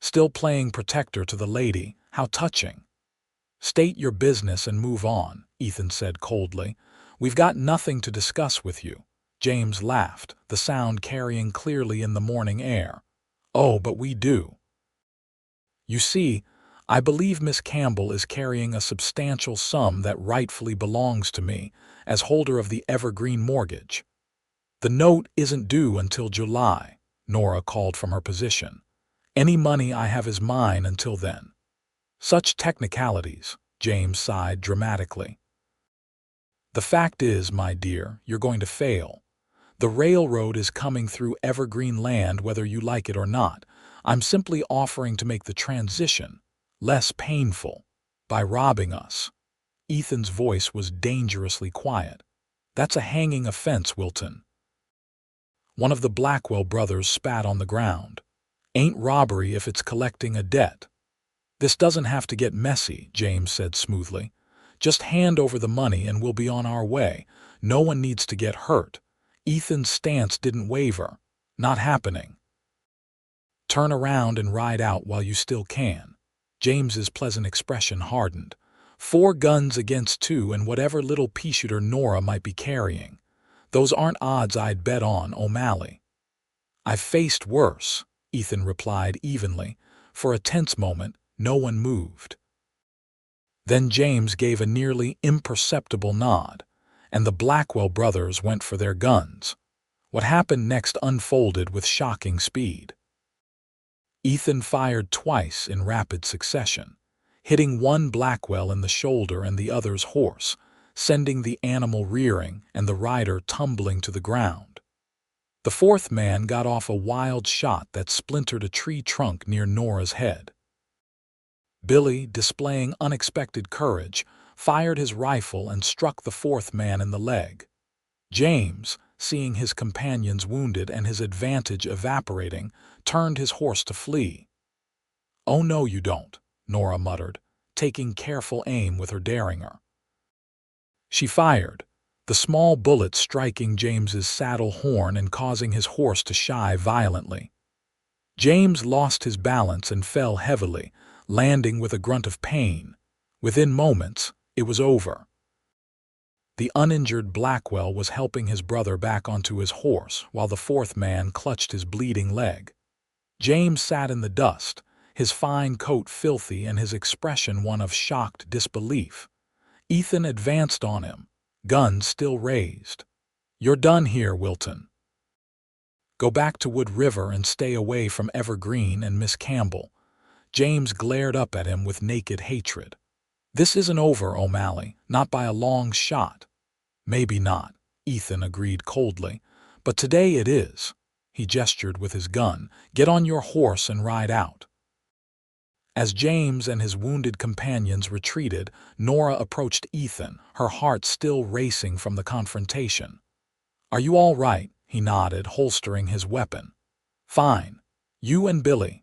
"Still playing protector to the lady? How touching." "State your business and move on," Ethan said coldly. "We've got nothing to discuss with you." James laughed, the sound carrying clearly in the morning air. "Oh, but we do. You see, I believe Miss Campbell is carrying a substantial sum that rightfully belongs to me, as holder of the Evergreen mortgage. The note isn't due until July," Nora called from her position. "Any money I have is mine until then." "Such technicalities," James sighed dramatically. "The fact is, my dear, you're going to fail. The railroad is coming through Evergreen land whether you like it or not. I'm simply offering to make the transition less painful by robbing us." Ethan's voice was dangerously quiet. "That's a hanging offense, Wilton." One of the Blackwell brothers spat on the ground. "Ain't robbery if it's collecting a debt." "This doesn't have to get messy," James said smoothly. Just hand over the money and we'll be on our way. No one needs to get hurt. Ethan's stance didn't waver. Not happening. Turn around and ride out while you still can. James's pleasant expression hardened. 4 guns against 2 and whatever little pea-shooter Nora might be carrying. Those aren't odds I'd bet on, O'Malley. I've faced worse, Ethan replied evenly. For a tense moment, no one moved. Then James gave a nearly imperceptible nod, and the Blackwell brothers went for their guns. What happened next unfolded with shocking speed. Ethan fired twice in rapid succession, hitting one Blackwell in the shoulder and the other's horse, sending the animal rearing and the rider tumbling to the ground. The 4th man got off a wild shot that splintered a tree trunk near Nora's head. Billy, displaying unexpected courage, fired his rifle and struck the 4th man in the leg. James, seeing his companions wounded and his advantage evaporating, turned his horse to flee. "Oh no you don't," Nora muttered, taking careful aim with her derringer. She fired, the small bullet striking James's saddle horn and causing his horse to shy violently. James lost his balance and fell heavily, landing with a grunt of pain. Within moments, it was over. The uninjured Blackwell was helping his brother back onto his horse while the 4th man clutched his bleeding leg. James sat in the dust, his fine coat filthy and his expression one of shocked disbelief. Ethan advanced on him, gun still raised. "You're done here, Wilton. Go back to Wood River and stay away from Evergreen and Miss Campbell." James glared up at him with naked hatred. "This isn't over, O'Malley, not by a long shot." "Maybe not," Ethan agreed coldly, "but today it is." He gestured with his gun. "Get on your horse and ride out." As James and his wounded companions retreated, Nora approached Ethan, her heart still racing from the confrontation. "Are you all right?" he nodded, holstering his weapon. "Fine. You and Billy?"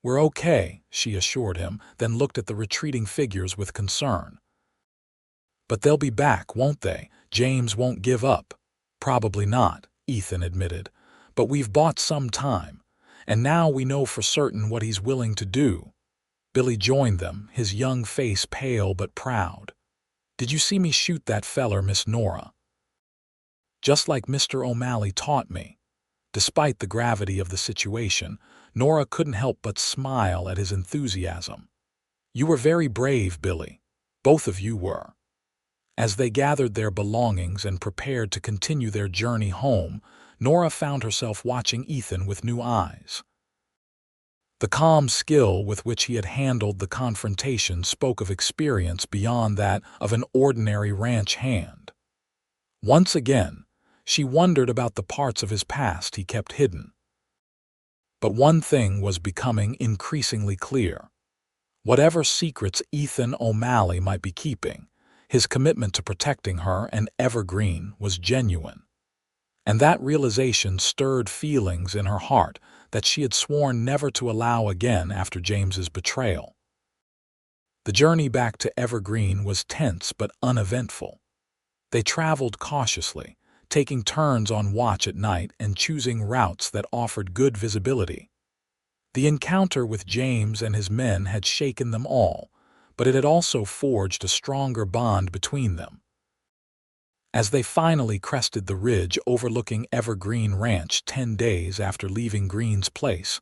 "We're okay," she assured him, then looked at the retreating figures with concern. "But they'll be back, won't they? James won't give up." "Probably not," Ethan admitted. "But we've bought some time, and now we know for certain what he's willing to do." Billy joined them, his young face pale but proud. "Did you see me shoot that feller, Miss Nora?" "Just like Mr. O'Malley taught me." Despite the gravity of the situation, Nora couldn't help but smile at his enthusiasm. "You were very brave, Billy. Both of you were." As they gathered their belongings and prepared to continue their journey home, Nora found herself watching Ethan with new eyes. The calm skill with which he had handled the confrontation spoke of experience beyond that of an ordinary ranch hand. Once again, she wondered about the parts of his past he kept hidden. But one thing was becoming increasingly clear. Whatever secrets Ethan O'Malley might be keeping, his commitment to protecting her and Evergreen was genuine. And that realization stirred feelings in her heart that she had sworn never to allow again after James's betrayal. The journey back to Evergreen was tense but uneventful. They traveled cautiously, taking turns on watch at night and choosing routes that offered good visibility. The encounter with James and his men had shaken them all, but it had also forged a stronger bond between them. As they finally crested the ridge overlooking Evergreen Ranch 10 days after leaving Green's place,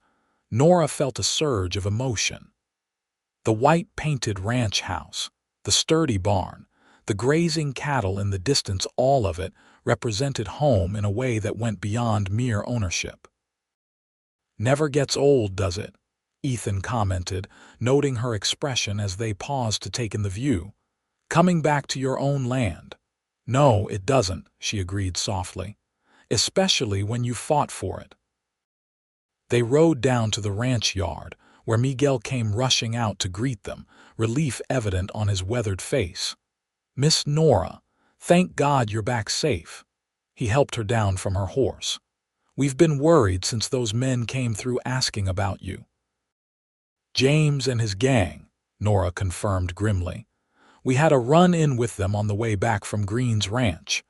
Nora felt a surge of emotion. The white-painted ranch house, the sturdy barn, the grazing cattle in the distance, all of it represented home in a way that went beyond mere ownership. "Never gets old, does it?" Ethan commented, noting her expression as they paused to take in the view. "Coming back to your own land." "No, it doesn't," she agreed softly. "Especially when you fought for it." They rode down to the ranch yard, where Miguel came rushing out to greet them, relief evident on his weathered face. "Miss Nora, thank God you're back safe." He helped her down from her horse. "We've been worried since those men came through asking about you." "James and his gang," Nora confirmed grimly. We had a run-in with them on the way back from Green's ranch.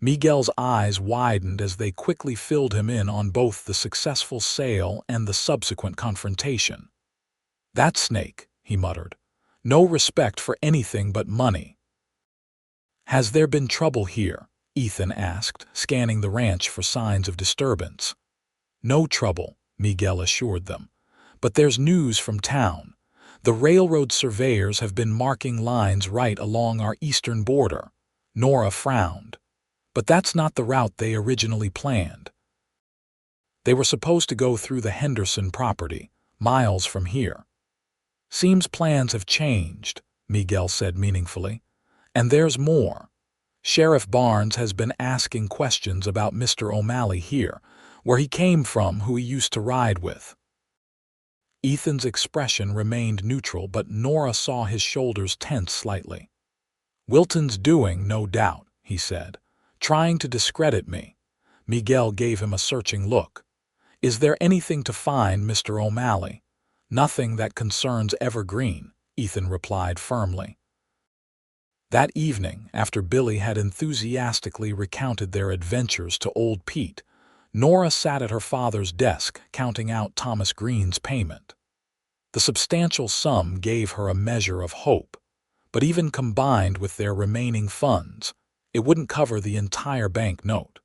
Miguel's eyes widened as they quickly filled him in on both the successful sale and the subsequent confrontation. "That snake," he muttered. "No respect for anything but money." "Has there been trouble here?" Ethan asked, scanning the ranch for signs of disturbance. "No trouble," Miguel assured them. "But there's news from town. The railroad surveyors have been marking lines right along our eastern border." Nora frowned. "But that's not the route they originally planned. They were supposed to go through the Henderson property, miles from here." "Seems plans have changed," Miguel said meaningfully. "And there's more. Sheriff Barnes has been asking questions about Mr. O'Malley here, where he came from, who he used to ride with." Ethan's expression remained neutral, but Nora saw his shoulders tense slightly. "Wilton's doing, no doubt," he said. "Trying to discredit me." Miguel gave him a searching look. "Is there anything to find, Mr. O'Malley?" "Nothing that concerns Evergreen," Ethan replied firmly. That evening, after Billy had enthusiastically recounted their adventures to old Pete, Nora sat at her father's desk counting out Thomas Green's payment. The substantial sum gave her a measure of hope, but even combined with their remaining funds, it wouldn't cover the entire bank note.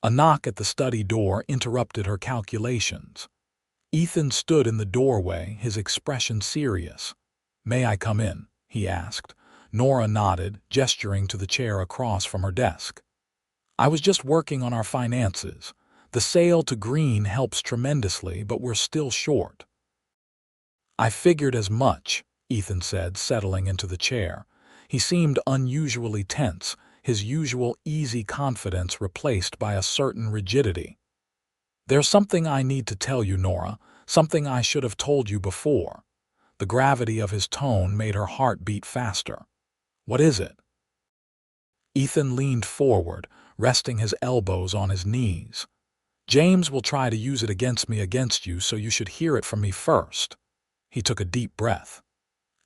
A knock at the study door interrupted her calculations. Ethan stood in the doorway, his expression serious. "May I come in?" he asked. Nora nodded, gesturing to the chair across from her desk. "I was just working on our finances. The sale to Green helps tremendously, but we're still short." "I figured as much," Ethan said, settling into the chair. He seemed unusually tense, his usual easy confidence replaced by a certain rigidity. "There's something I need to tell you, Nora, something I should have told you before." The gravity of his tone made her heart beat faster. "What is it?" Ethan leaned forward, resting his elbows on his knees. "James will try to use it against you, so you should hear it from me first." He took a deep breath.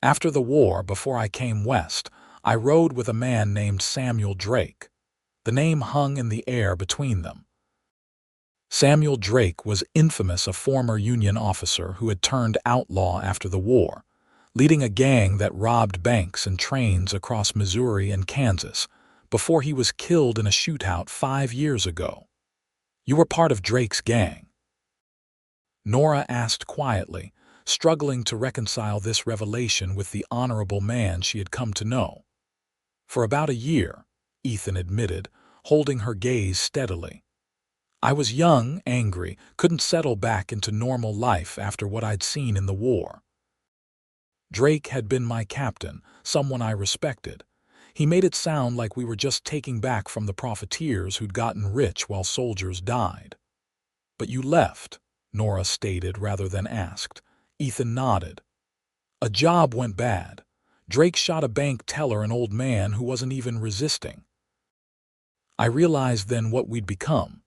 "After the war, before I came west, I rode with a man named Samuel Drake." The name hung in the air between them. Samuel Drake was infamous, a former Union officer who had turned outlaw after the war, leading a gang that robbed banks and trains across Missouri and Kansas before he was killed in a shootout 5 years ago. "You were part of Drake's gang?" Nora asked quietly, struggling to reconcile this revelation with the honorable man she had come to know. "For about a year," Ethan admitted, holding her gaze steadily. "I was young, angry, couldn't settle back into normal life after what I'd seen in the war. Drake had been my captain, someone I respected. He made it sound like we were just taking back from the profiteers who'd gotten rich while soldiers died." "But you left," Nora stated rather than asked. Ethan nodded. "A job went bad. Drake shot a bank teller, an old man who wasn't even resisting. I realized then what we'd become."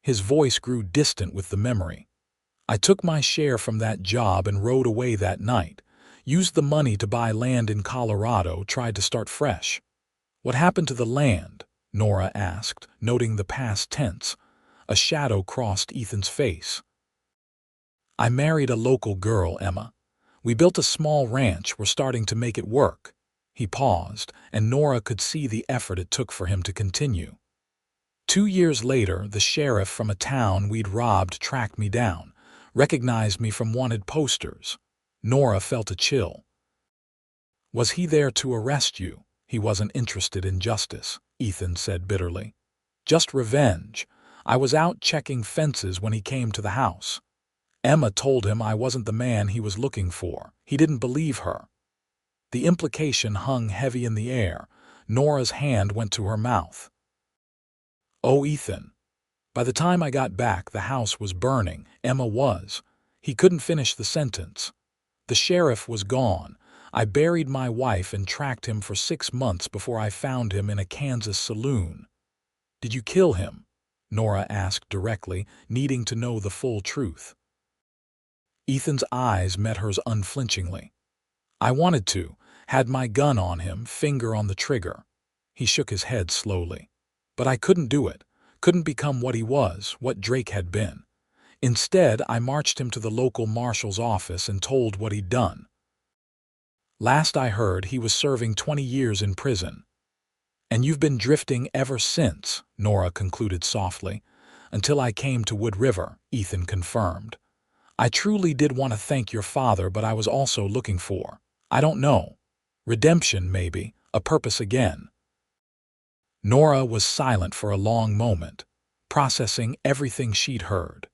His voice grew distant with the memory. "I took my share from that job and rode away that night. Used the money to buy land in Colorado, tried to start fresh." "What happened to the land?" Nora asked, noting the past tense. A shadow crossed Ethan's face. "I married a local girl, Emma. We built a small ranch, we're starting to make it work." He paused, and Nora could see the effort it took for him to continue. 2 years later, the sheriff from a town we'd robbed tracked me down, recognized me from wanted posters." Nora felt a chill. "Was he there to arrest you?" "He wasn't interested in justice," Ethan said bitterly. "Just revenge. I was out checking fences when he came to the house. Emma told him I wasn't the man he was looking for. He didn't believe her." The implication hung heavy in the air. Nora's hand went to her mouth. "Oh, Ethan. By the time I got back, the house was burning. Emma was." He couldn't finish the sentence. "The sheriff was gone. I buried my wife and tracked him for 6 months before I found him in a Kansas saloon." "Did you kill him?" Nora asked directly, needing to know the full truth. Ethan's eyes met hers unflinchingly. "I wanted to. Had my gun on him, finger on the trigger. He shook his head slowly. But I couldn't do it. Couldn't become what he was, what Drake had been. Instead, I marched him to the local marshal's office and told what he'd done. Last I heard, he was serving 20 years in prison. And you've been drifting ever since, Nora concluded softly. Until I came to Wood River, Ethan confirmed. I truly did want to thank your father, but I was also looking for, I don't know, redemption maybe, a purpose again. Nora was silent for a long moment, processing everything she'd heard.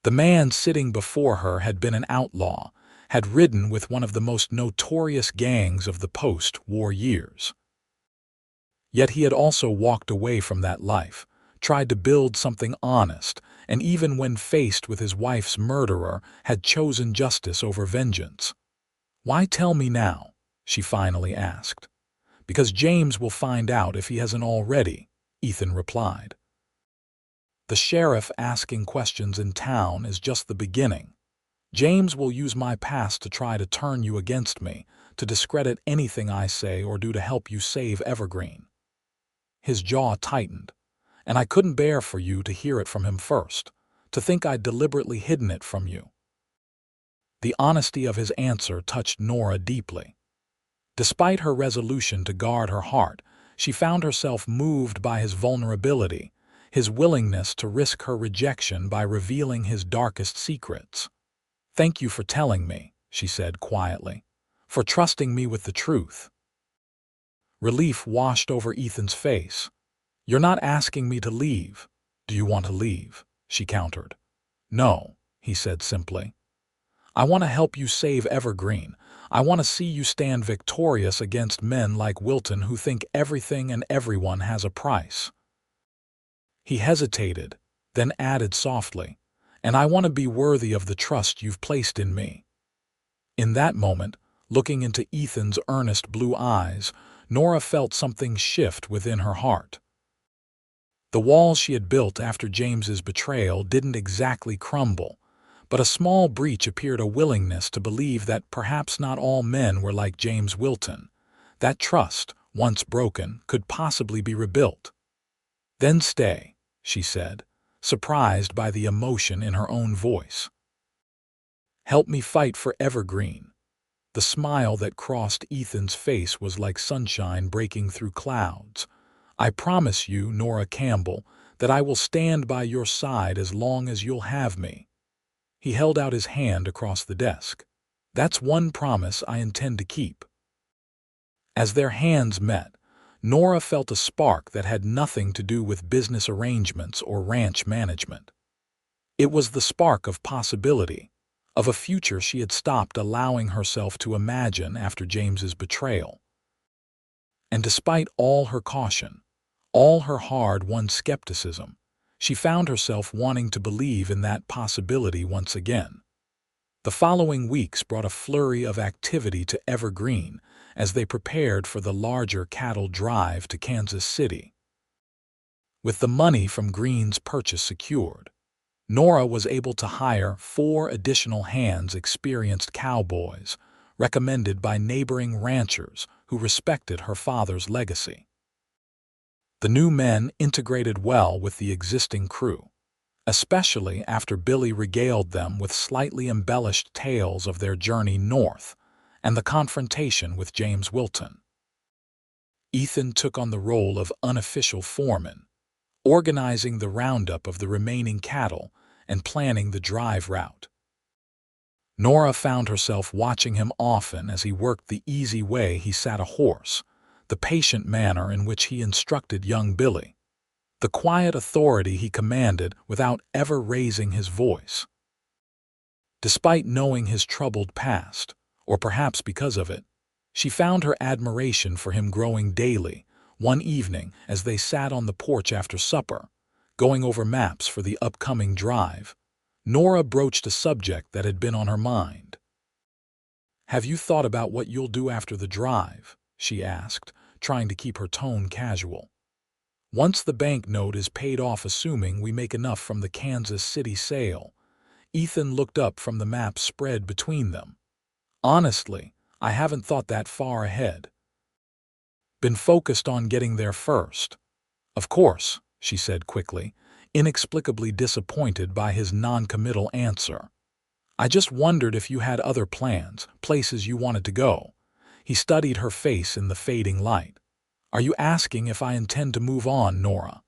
The man sitting before her had been an outlaw, had ridden with one of the most notorious gangs of the post-war years. Yet he had also walked away from that life, tried to build something honest, and even when faced with his wife's murderer, had chosen justice over vengeance. "Why tell me now?" she finally asked. "Because James will find out if he hasn't already," Ethan replied. "The sheriff asking questions in town is just the beginning. James will use my past to try to turn you against me, to discredit anything I say or do to help you save Evergreen." His jaw tightened. "And I couldn't bear for you to hear it from him first, to think I'd deliberately hidden it from you." The honesty of his answer touched Nora deeply. Despite her resolution to guard her heart, she found herself moved by his vulnerability, his willingness to risk her rejection by revealing his darkest secrets. "Thank you for telling me," she said quietly, "for trusting me with the truth." Relief washed over Ethan's face. "You're not asking me to leave. Do you want to leave?" she countered. "No," he said simply. "I want to help you save Evergreen. I want to see you stand victorious against men like Wilton who think everything and everyone has a price." He hesitated, then added softly, "And I want to be worthy of the trust you've placed in me." In that moment, looking into Ethan's earnest blue eyes, Nora felt something shift within her heart. The walls she had built after James's betrayal didn't exactly crumble, but a small breach appeared, a willingness to believe that perhaps not all men were like James Wilton. That trust, once broken, could possibly be rebuilt. "Then stay," she said, surprised by the emotion in her own voice. "Help me fight for Evergreen." The smile that crossed Ethan's face was like sunshine breaking through clouds. "I promise you, Nora Campbell, that I will stand by your side as long as you'll have me." He held out his hand across the desk. "That's one promise I intend to keep." As their hands met, Nora felt a spark that had nothing to do with business arrangements or ranch management. It was the spark of possibility, of a future she had stopped allowing herself to imagine after James's betrayal. And despite all her caution, all her hard-won skepticism, she found herself wanting to believe in that possibility once again. The following weeks brought a flurry of activity to Evergreen as they prepared for the larger cattle drive to Kansas City. With the money from Green's purchase secured, Nora was able to hire 4 additional hands, experienced cowboys, recommended by neighboring ranchers who respected her father's legacy. The new men integrated well with the existing crew, especially after Billy regaled them with slightly embellished tales of their journey north and the confrontation with James Wilton. Ethan took on the role of unofficial foreman, organizing the roundup of the remaining cattle and planning the drive route. Nora found herself watching him often as he worked, the easy way he sat a horse, the patient manner in which he instructed young Billy, the quiet authority he commanded without ever raising his voice. Despite knowing his troubled past, or perhaps because of it, she found her admiration for him growing daily. One evening, as they sat on the porch after supper, going over maps for the upcoming drive, Nora broached a subject that had been on her mind. "Have you thought about what you'll do after the drive?" she asked, trying to keep her tone casual. "Once the bank note is paid off, assuming we make enough from the Kansas City sale." Ethan looked up from the map spread between them. "Honestly, I haven't thought that far ahead. Been focused on getting there first. Of course, she said quickly, inexplicably disappointed by his non-committal answer. I just wondered if you had other plans, places you wanted to go. He studied her face in the fading light. Are you asking if I intend to move on, Nora?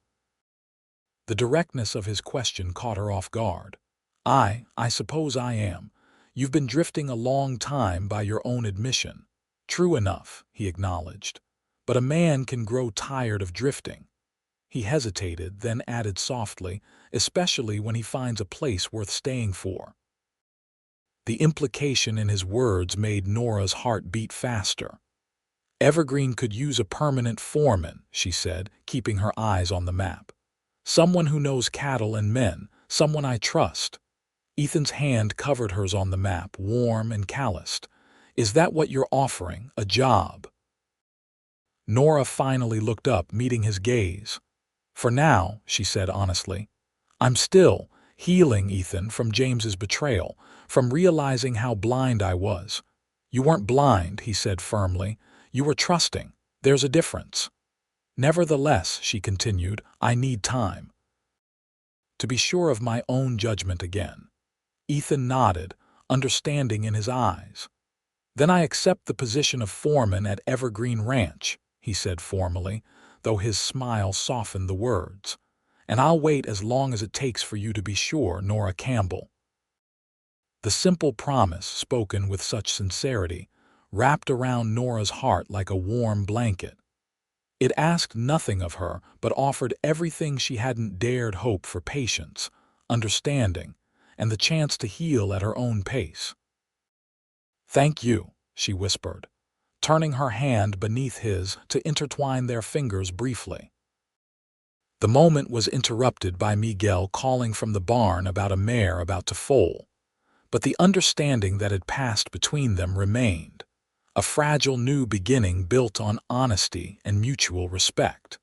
The directness of his question caught her off guard. I suppose I am. You've been drifting a long time by your own admission. True enough, he acknowledged. But a man can grow tired of drifting. He hesitated, then added softly, especially when he finds a place worth staying for. The implication in his words made Nora's heart beat faster. Evergreen could use a permanent foreman, she said, keeping her eyes on the map. Someone who knows cattle and men, someone I trust. Ethan's hand covered hers on the map, warm and calloused. Is that what you're offering, a job? Nora finally looked up, meeting his gaze. For now, she said honestly. I'm still healing, Ethan, from James's betrayal, from realizing how blind I was. You weren't blind, he said firmly. You were trusting. There's a difference. Nevertheless, she continued, I need time to be sure of my own judgment again. Ethan nodded, understanding in his eyes. Then I accept the position of foreman at Evergreen Ranch, he said formally, though his smile softened the words. And I'll wait as long as it takes for you to be sure, Nora Campbell. The simple promise, spoken with such sincerity, wrapped around Nora's heart like a warm blanket. It asked nothing of her, but offered everything she hadn't dared hope for: patience, understanding, and the chance to heal at her own pace. Thank you, she whispered, turning her hand beneath his to intertwine their fingers briefly. The moment was interrupted by Miguel calling from the barn about a mare about to foal, but the understanding that had passed between them remained, a fragile new beginning built on honesty and mutual respect.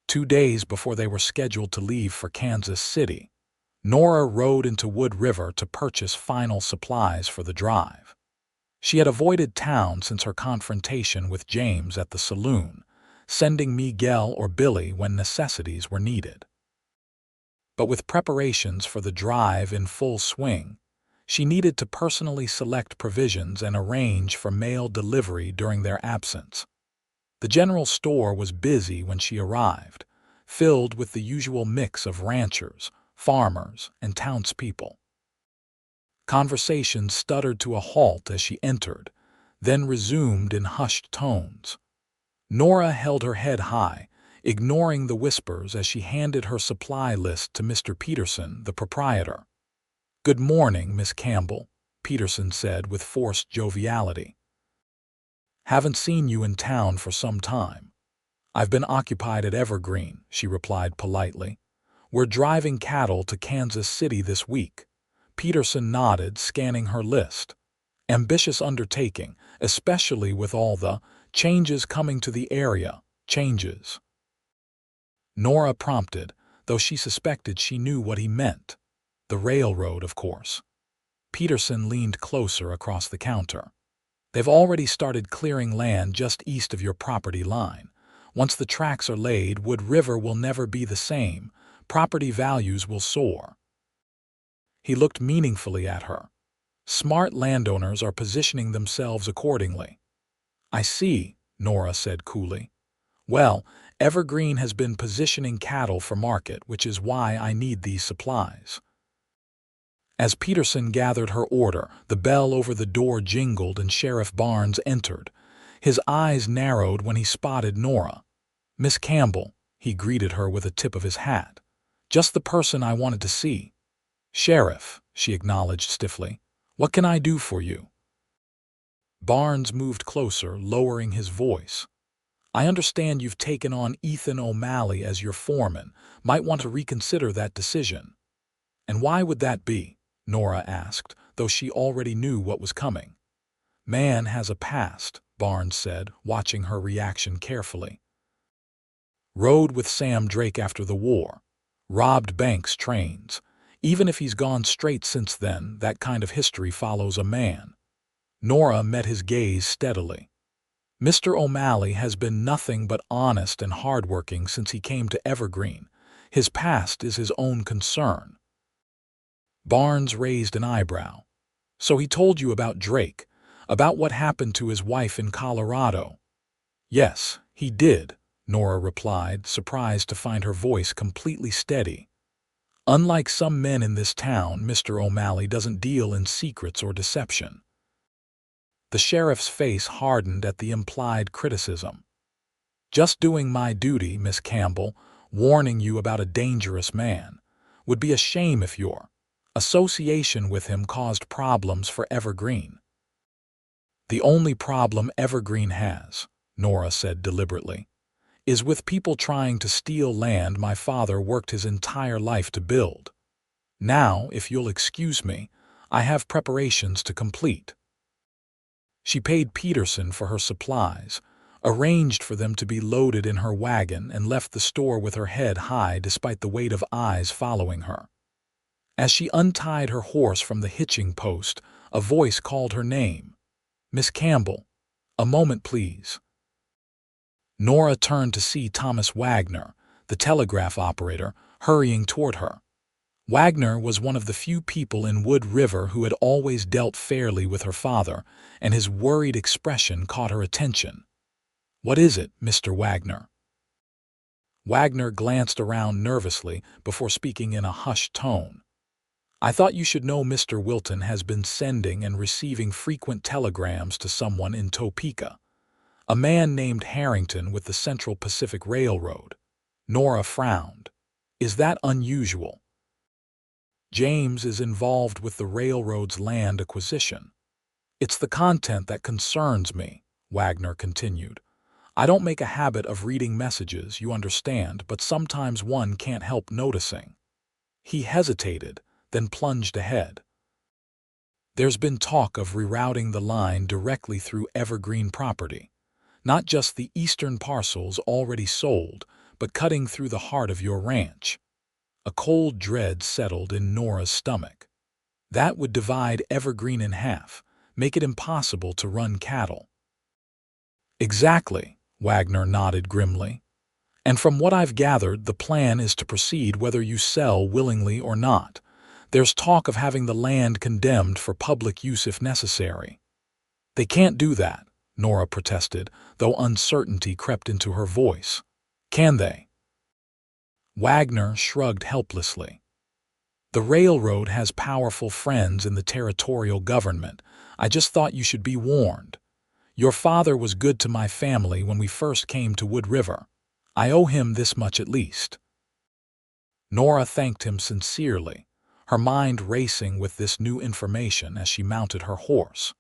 2 days before they were scheduled to leave for Kansas City, Nora rode into Wood River to purchase final supplies for the drive. She had avoided town since her confrontation with James at the saloon, sending Miguel or Billy when necessities were needed. But with preparations for the drive in full swing, she needed to personally select provisions and arrange for mail delivery during their absence. The general store was busy when she arrived, filled with the usual mix of ranchers, farmers, and townspeople. Conversations stuttered to a halt as she entered, then resumed in hushed tones. Nora held her head high, ignoring the whispers as she handed her supply list to Mr. Peterson, the proprietor. Good morning, Miss Campbell, Peterson said with forced joviality. Haven't seen you in town for some time. I've been occupied at Evergreen, she replied politely. We're driving cattle to Kansas City this week. Peterson nodded, scanning her list. Ambitious undertaking, especially with all the changes coming to the area. Changes. Nora prompted, though she suspected she knew what he meant. The railroad, of course. Peterson leaned closer across the counter. They've already started clearing land just east of your property line. Once the tracks are laid, Wood River will never be the same. Property values will soar. He looked meaningfully at her. Smart landowners are positioning themselves accordingly. I see, Nora said coolly. Well, Evergreen has been positioning cattle for market, which is why I need these supplies. As Peterson gathered her order, the bell over the door jingled and Sheriff Barnes entered. His eyes narrowed when he spotted Nora. Miss Campbell, he greeted her with a tip of his hat. Just the person I wanted to see. Sheriff, she acknowledged stiffly. What can I do for you? Barnes moved closer, lowering his voice. I understand you've taken on Ethan O'Malley as your foreman. Might want to reconsider that decision. And why would that be? Nora asked, though she already knew what was coming. Man has a past, Barnes said, watching her reaction carefully. Rode with Sam Drake after the war. Robbed banks, trains. Even if he's gone straight since then, that kind of history follows a man. Nora met his gaze steadily. Mr. O'Malley has been nothing but honest and hardworking since he came to Evergreen. His past is his own concern. Barnes raised an eyebrow. So he told you about Drake, about what happened to his wife in Colorado? Yes, he did, Nora replied, surprised to find her voice completely steady. Unlike some men in this town, Mr. O'Malley doesn't deal in secrets or deception. The sheriff's face hardened at the implied criticism. Just doing my duty, Miss Campbell, warning you about a dangerous man. Would be a shame if your association with him caused problems for Evergreen. The only problem Evergreen has, Nora said deliberately, is with people trying to steal land my father worked his entire life to build. Now, if you'll excuse me, I have preparations to complete. She paid Peterson for her supplies, arranged for them to be loaded in her wagon, and left the store with her head high despite the weight of eyes following her. As she untied her horse from the hitching post, a voice called her name. Miss Campbell, a moment please. Nora turned to see Thomas Wagner, the telegraph operator, hurrying toward her. Wagner was one of the few people in Wood River who had always dealt fairly with her father, and his worried expression caught her attention. What is it, Mr. Wagner? Wagner glanced around nervously before speaking in a hushed tone. I thought you should know Mr. Wilton has been sending and receiving frequent telegrams to someone in Topeka. A man named Harrington with the Central Pacific Railroad. Nora frowned. Is that unusual? James is involved with the railroad's land acquisition. It's the content that concerns me, Wagner continued. I don't make a habit of reading messages, you understand, but sometimes one can't help noticing. He hesitated, then plunged ahead. There's been talk of rerouting the line directly through Evergreen property. Not just the eastern parcels already sold, but cutting through the heart of your ranch. A cold dread settled in Nora's stomach. That would divide Evergreen in half, make it impossible to run cattle. Exactly, Wagner nodded grimly. And from what I've gathered, the plan is to proceed whether you sell willingly or not. There's talk of having the land condemned for public use if necessary. They can't do that, Nora protested, though uncertainty crept into her voice. Can they? Wagner shrugged helplessly. The railroad has powerful friends in the territorial government. I just thought you should be warned. Your father was good to my family when we first came to Wood River. I owe him this much at least. Nora thanked him sincerely, her mind racing with this new information as she mounted her horse.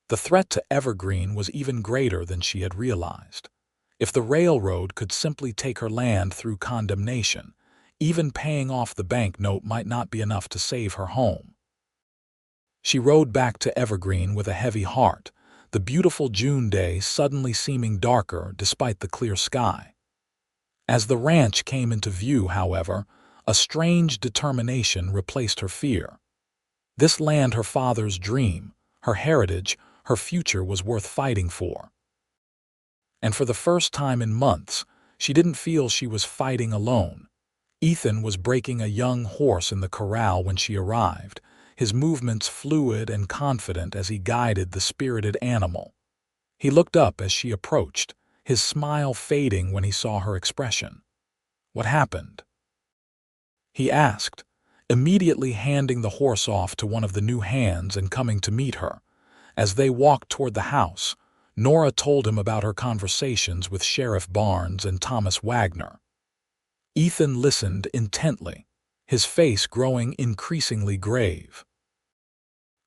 The threat to Evergreen was even greater than she had realized. If the railroad could simply take her land through condemnation, even paying off the bank note might not be enough to save her home. She rode back to Evergreen with a heavy heart, the beautiful June day suddenly seeming darker despite the clear sky. As the ranch came into view, however, a strange determination replaced her fear. This land, her father's dream, her heritage, her future, was worth fighting for. And for the first time in months, she didn't feel she was fighting alone. Ethan was breaking a young horse in the corral when she arrived, his movements fluid and confident as he guided the spirited animal. He looked up as she approached, his smile fading when he saw her expression. What happened? He asked, immediately handing the horse off to one of the new hands and coming to meet her. As they walked toward the house, Nora told him about her conversations with Sheriff Barnes and Thomas Wagner. Ethan listened intently, his face growing increasingly grave.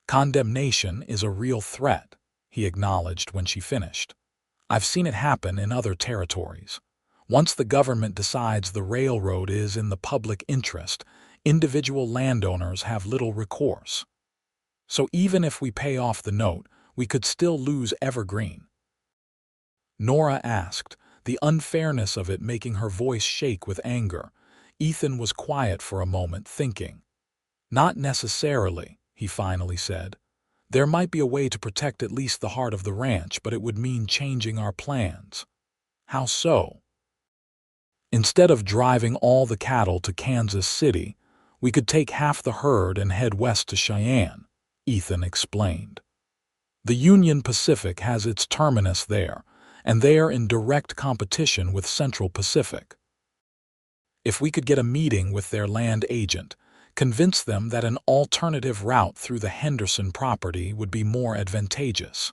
Condemnation is a real threat, he acknowledged when she finished. I've seen it happen in other territories. Once the government decides the railroad is in the public interest, individual landowners have little recourse. So even if we pay off the note, we could still lose Evergreen. Nora asked, the unfairness of it making her voice shake with anger. Ethan was quiet for a moment, thinking. Not necessarily, he finally said. There might be a way to protect at least the heart of the ranch, but it would mean changing our plans. How so? Instead of driving all the cattle to Kansas City, we could take half the herd and head west to Cheyenne, Ethan explained. The Union Pacific has its terminus there, and they are in direct competition with Central Pacific. If we could get a meeting with their land agent, convince them that an alternative route through the Henderson property would be more advantageous.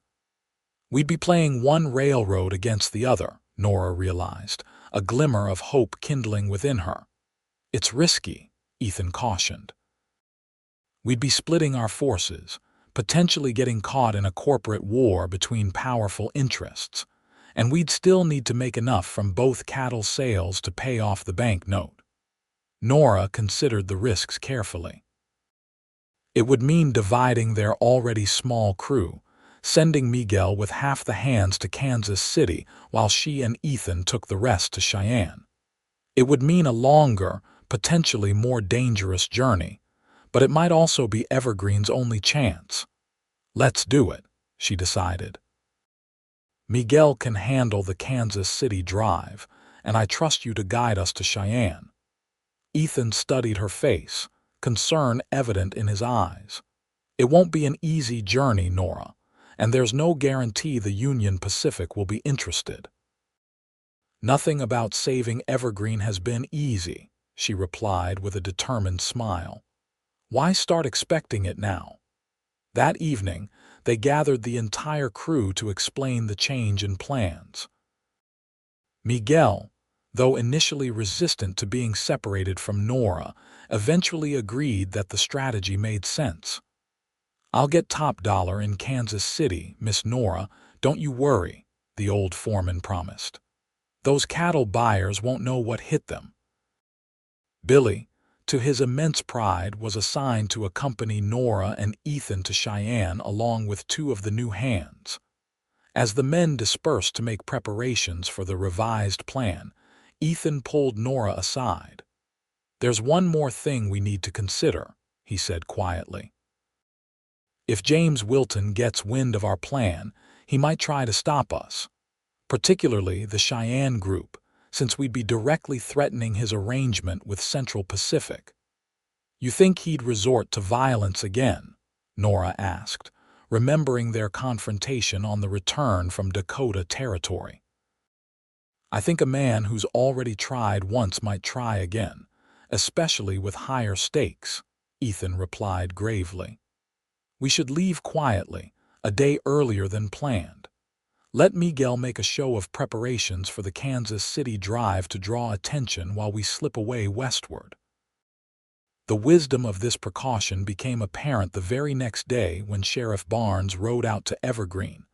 We'd be playing one railroad against the other, Nora realized, a glimmer of hope kindling within her. It's risky, Ethan cautioned. We'd be splitting our forces, potentially getting caught in a corporate war between powerful interests, and we'd still need to make enough from both cattle sales to pay off the bank note. Nora considered the risks carefully. It would mean dividing their already small crew, sending Miguel with half the hands to Kansas City while she and Ethan took the rest to Cheyenne. It would mean a longer, potentially more dangerous journey, but it might also be Evergreen's only chance. Let's do it, she decided. Miguel can handle the Kansas City drive, and I trust you to guide us to Cheyenne. Ethan studied her face, concern evident in his eyes. It won't be an easy journey, Nora, and there's no guarantee the Union Pacific will be interested. Nothing about saving Evergreen has been easy, she replied with a determined smile. Why start expecting it now? That evening, they gathered the entire crew to explain the change in plans. Miguel, though initially resistant to being separated from Nora, eventually agreed that the strategy made sense. I'll get top dollar in Kansas City, Miss Nora, don't you worry, the old foreman promised. Those cattle buyers won't know what hit them. Billy, to his immense pride, was assigned to accompany Nora and Ethan to Cheyenne along with two of the new hands. As the men dispersed to make preparations for the revised plan, Ethan pulled Nora aside. There's one more thing we need to consider, he said quietly. If James Wilton gets wind of our plan, he might try to stop us, particularly the Cheyenne group, since we'd be directly threatening his arrangement with Central Pacific. You think he'd resort to violence again? Nora asked, remembering their confrontation on the return from Dakota Territory. I think a man who's already tried once might try again, especially with higher stakes, Ethan replied gravely. We should leave quietly, a day earlier than planned. Let Miguel make a show of preparations for the Kansas City drive to draw attention while we slip away westward. The wisdom of this precaution became apparent the very next day when Sheriff Barnes rode out to Evergreen,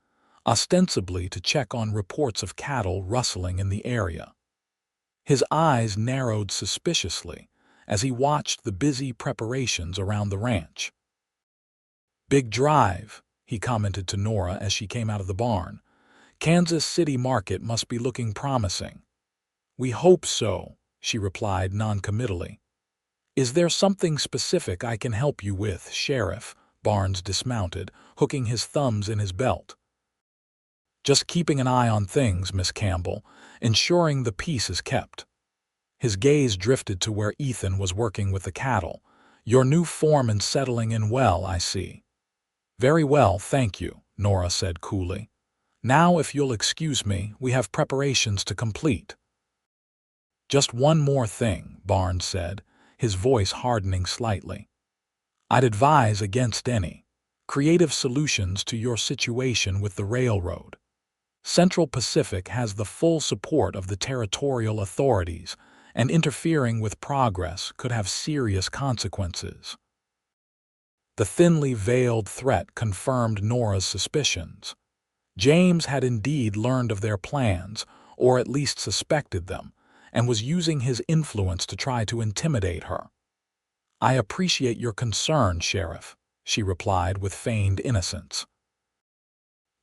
ostensibly to check on reports of cattle rustling in the area. His eyes narrowed suspiciously as he watched the busy preparations around the ranch. Big drive, he commented to Nora as she came out of the barn. Kansas City market must be looking promising. We hope so, she replied noncommittally. Is there something specific I can help you with, Sheriff? Barnes dismounted, hooking his thumbs in his belt. Just keeping an eye on things, Miss Campbell, ensuring the peace is kept. His gaze drifted to where Ethan was working with the cattle. Your new foreman settling in well, I see. Very well, thank you, Nora said coolly. Now, if you'll excuse me, we have preparations to complete. Just one more thing, Barnes said, his voice hardening slightly. I'd advise against any creative solutions to your situation with the railroad. Central Pacific has the full support of the territorial authorities, and interfering with progress could have serious consequences. The thinly veiled threat confirmed Nora's suspicions. James had indeed learned of their plans, or at least suspected them, and was using his influence to try to intimidate her. I appreciate your concern, Sheriff, she replied with feigned innocence.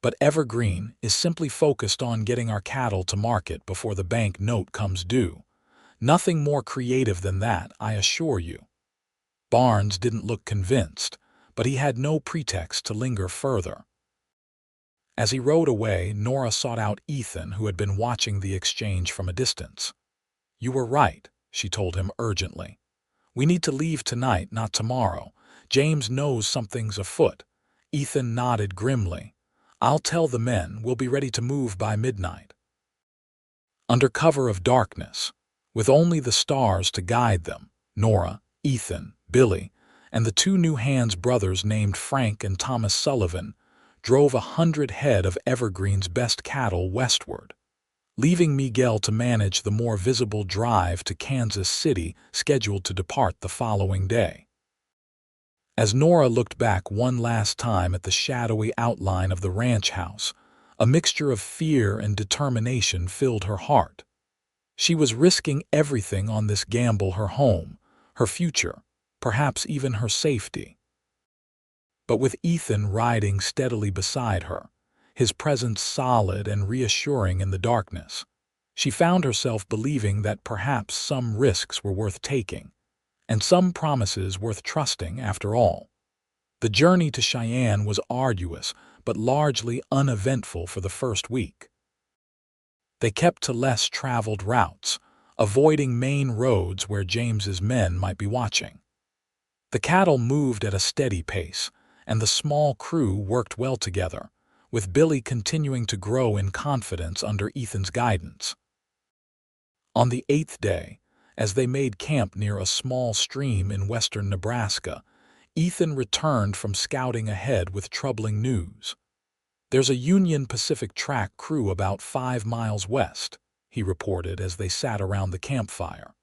But Evergreen is simply focused on getting our cattle to market before the bank note comes due. Nothing more creative than that, I assure you. Barnes didn't look convinced, but he had no pretext to linger further. As he rode away, Nora sought out Ethan, who had been watching the exchange from a distance. "You were right," she told him urgently. "We need to leave tonight, not tomorrow. James knows something's afoot." Ethan nodded grimly. "I'll tell the men. We'll be ready to move by midnight." Under cover of darkness, with only the stars to guide them, Nora, Ethan, Billy, and the two New Hands brothers named Frank and Thomas Sullivan drove 100 head of Evergreen's best cattle westward, leaving Miguel to manage the more visible drive to Kansas City, scheduled to depart the following day. As Nora looked back one last time at the shadowy outline of the ranch house, a mixture of fear and determination filled her heart. She was risking everything on this gamble: her home, her future, perhaps even her safety. But with Ethan riding steadily beside her, his presence solid and reassuring in the darkness, she found herself believing that perhaps some risks were worth taking, and some promises worth trusting after all. The journey to Cheyenne was arduous, but largely uneventful for the first week. They kept to less traveled routes, avoiding main roads where James's men might be watching. The cattle moved at a steady pace, and the small crew worked well together, with Billy continuing to grow in confidence under Ethan's guidance. On the 8th day, as they made camp near a small stream in western Nebraska, Ethan returned from scouting ahead with troubling news. "There's a Union Pacific track crew about 5 miles west," he reported as they sat around the campfire.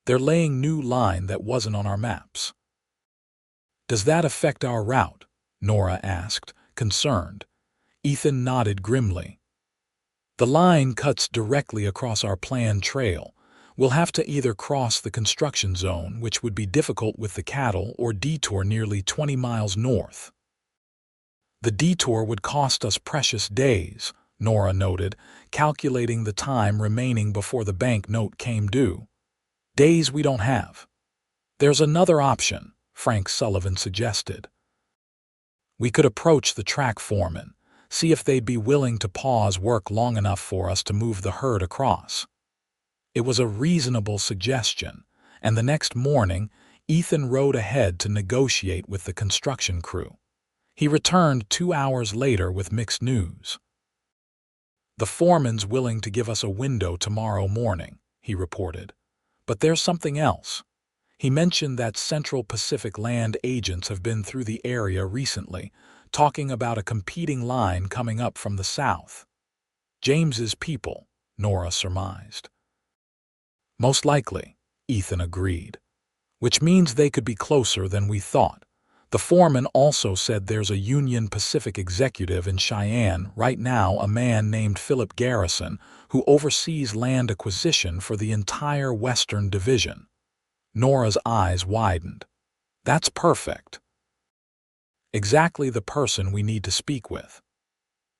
"They're laying new line that wasn't on our maps." "Does that affect our route?" Nora asked, concerned. Ethan nodded grimly. "The line cuts directly across our planned trail. We'll have to either cross the construction zone, which would be difficult with the cattle, or detour nearly 20 miles north." "The detour would cost us precious days," Nora noted, calculating the time remaining before the bank note came due. "Days we don't have." "There's another option," Frank Sullivan suggested. "We could approach the track foreman, see if they'd be willing to pause work long enough for us to move the herd across." It was a reasonable suggestion, and the next morning, Ethan rode ahead to negotiate with the construction crew. He returned 2 hours later with mixed news. "The foreman's willing to give us a window tomorrow morning," he reported. "But there's something else. He mentioned that Central Pacific land agents have been through the area recently, talking about a competing line coming up from the south." "James's people," Nora surmised. "Most likely," Ethan agreed. "Which means they could be closer than we thought. The foreman also said there's a Union Pacific executive in Cheyenne right now, a man named Philip Garrison, who oversees land acquisition for the entire Western Division." Nora's eyes widened. "That's perfect. Exactly the person we need to speak with.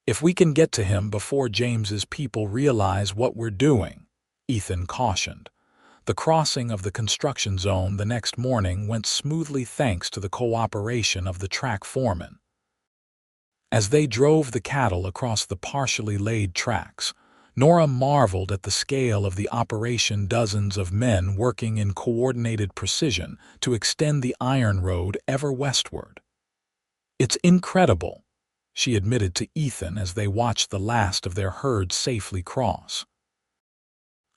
If we can get to him before James's people realize what we're doing," Ethan cautioned. The crossing of the construction zone the next morning went smoothly thanks to the cooperation of the track foreman. As they drove the cattle across the partially laid tracks, Nora marveled at the scale of the operation: dozens of men working in coordinated precision to extend the iron road ever westward. "It's incredible," she admitted to Ethan as they watched the last of their herd safely cross.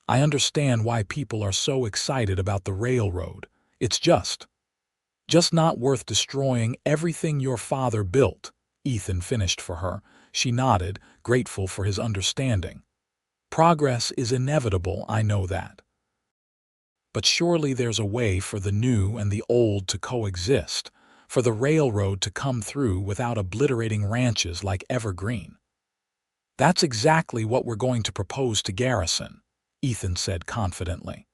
"I understand why people are so excited about the railroad. It's just not worth destroying everything your father built," Ethan finished for her. She nodded, grateful for his understanding. "Progress is inevitable, I know that. But surely there's a way for the new and the old to coexist, for the railroad to come through without obliterating ranches like Evergreen." "That's exactly what we're going to propose to Garrison," Ethan said confidently.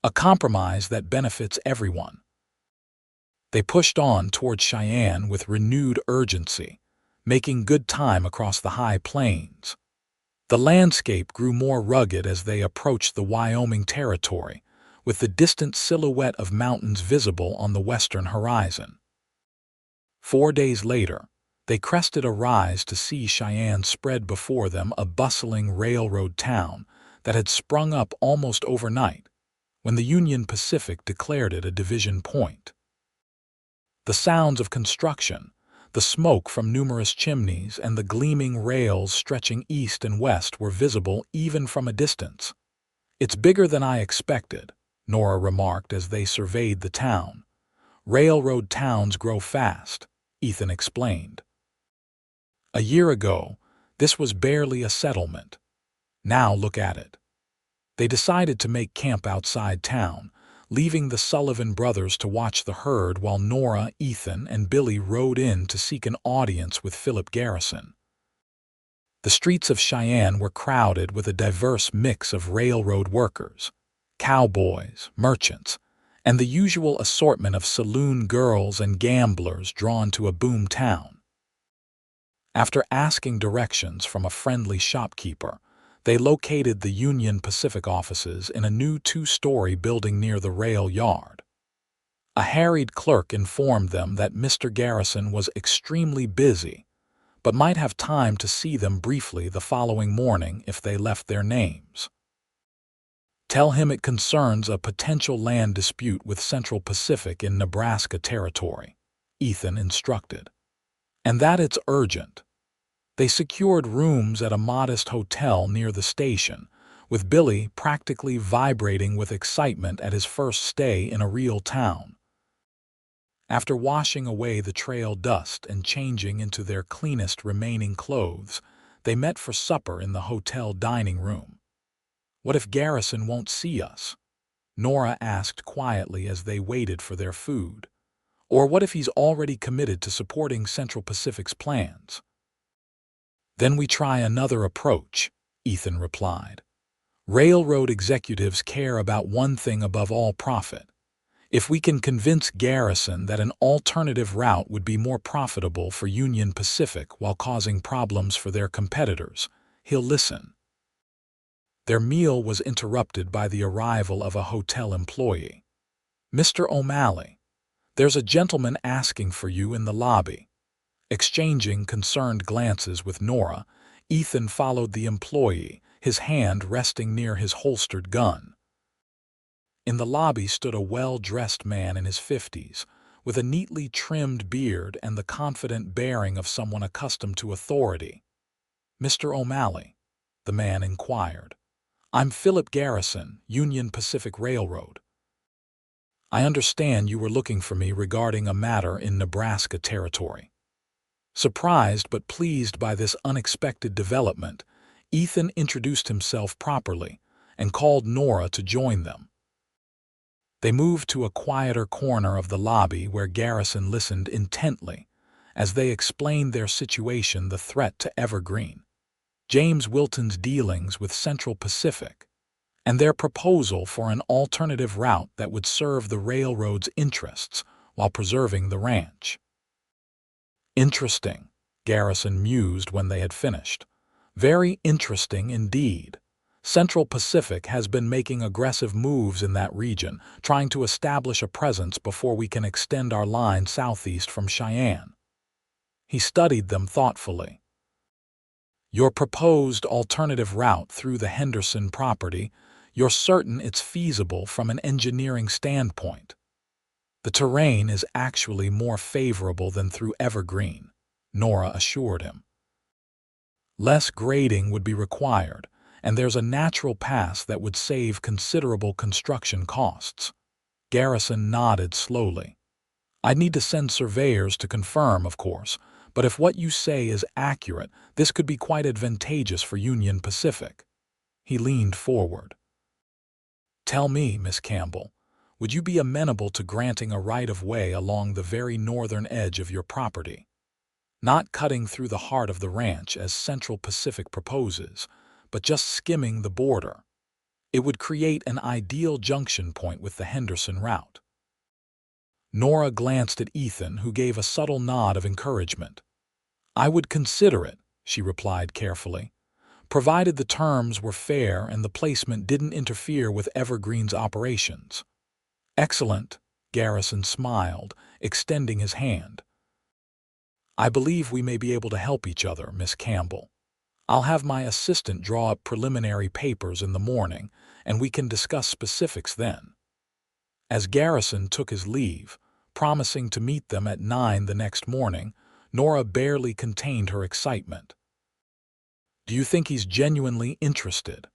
"A compromise that benefits everyone." They pushed on toward Cheyenne with renewed urgency, making good time across the high plains. The landscape grew more rugged as they approached the Wyoming territory, with the distant silhouette of mountains visible on the western horizon. 4 days later, they crested a rise to see Cheyenne spread before them, a bustling railroad town that had sprung up almost overnight when the Union Pacific declared it a division point. The sounds of construction, the smoke from numerous chimneys, and the gleaming rails stretching east and west were visible even from a distance. "It's bigger than I expected," Nora remarked as they surveyed the town. "Railroad towns grow fast," Ethan explained. "A year ago, this was barely a settlement. Now look at it." They decided to make camp outside town, leaving the Sullivan brothers to watch the herd while Nora, Ethan, and Billy rode in to seek an audience with Philip Garrison. The streets of Cheyenne were crowded with a diverse mix of railroad workers, cowboys, merchants, and the usual assortment of saloon girls and gamblers drawn to a boom town. After asking directions from a friendly shopkeeper, they located the Union Pacific offices in a new 2-story building near the rail yard. A harried clerk informed them that Mr. Garrison was extremely busy, but might have time to see them briefly the following morning if they left their names. "Tell him it concerns a potential land dispute with Central Pacific in Nebraska Territory," Ethan instructed, "and that it's urgent." They secured rooms at a modest hotel near the station, with Billy practically vibrating with excitement at his first stay in a real town. After washing away the trail dust and changing into their cleanest remaining clothes, they met for supper in the hotel dining room. "What if Garrison won't see us?" Nora asked quietly as they waited for their food. "Or what if he's already committed to supporting Central Pacific's plans?" "Then we try another approach," Ethan replied. "Railroad executives care about one thing above all: profit. If we can convince Garrison that an alternative route would be more profitable for Union Pacific while causing problems for their competitors, he'll listen." Their meal was interrupted by the arrival of a hotel employee. "Mr. O'Malley, there's a gentleman asking for you in the lobby." Exchanging concerned glances with Nora, Ethan followed the employee, his hand resting near his holstered gun. In the lobby stood a well-dressed man in his 50s, with a neatly trimmed beard and the confident bearing of someone accustomed to authority. "Mr. O'Malley," the man inquired. "I'm Philip Garrison, Union Pacific Railroad. I understand you were looking for me regarding a matter in Nebraska Territory." Surprised but pleased by this unexpected development, Ethan introduced himself properly and called Nora to join them. They moved to a quieter corner of the lobby where Garrison listened intently as they explained their situation: the threat to Evergreen, James Wilton's dealings with Central Pacific, and their proposal for an alternative route that would serve the railroad's interests while preserving the ranch. "Interesting," Garrison mused when they had finished. "Very interesting indeed. Central Pacific has been making aggressive moves in that region, trying to establish a presence before we can extend our line southeast from Cheyenne." He studied them thoughtfully. "Your proposed alternative route through the Henderson property, you're certain it's feasible from an engineering standpoint?" "The terrain is actually more favorable than through Evergreen," Nora assured him. "Less grading would be required, and there's a natural pass that would save considerable construction costs." Garrison nodded slowly. "I'd need to send surveyors to confirm, of course, but if what you say is accurate, this could be quite advantageous for Union Pacific." He leaned forward. "Tell me, Miss Campbell, would you be amenable to granting a right-of-way along the very northern edge of your property? Not cutting through the heart of the ranch as Central Pacific proposes, but just skimming the border. It would create an ideal junction point with the Henderson route." Nora glanced at Ethan, who gave a subtle nod of encouragement. "I would consider it," she replied carefully, "provided the terms were fair and the placement didn't interfere with Evergreen's operations." "Excellent," Garrison smiled, extending his hand. I believe we may be able to help each other, Miss Campbell. I'll have my assistant draw up preliminary papers in the morning, and we can discuss specifics then." As Garrison took his leave, promising to meet them at 9 the next morning, Nora barely contained her excitement. "Do you think he's genuinely interested?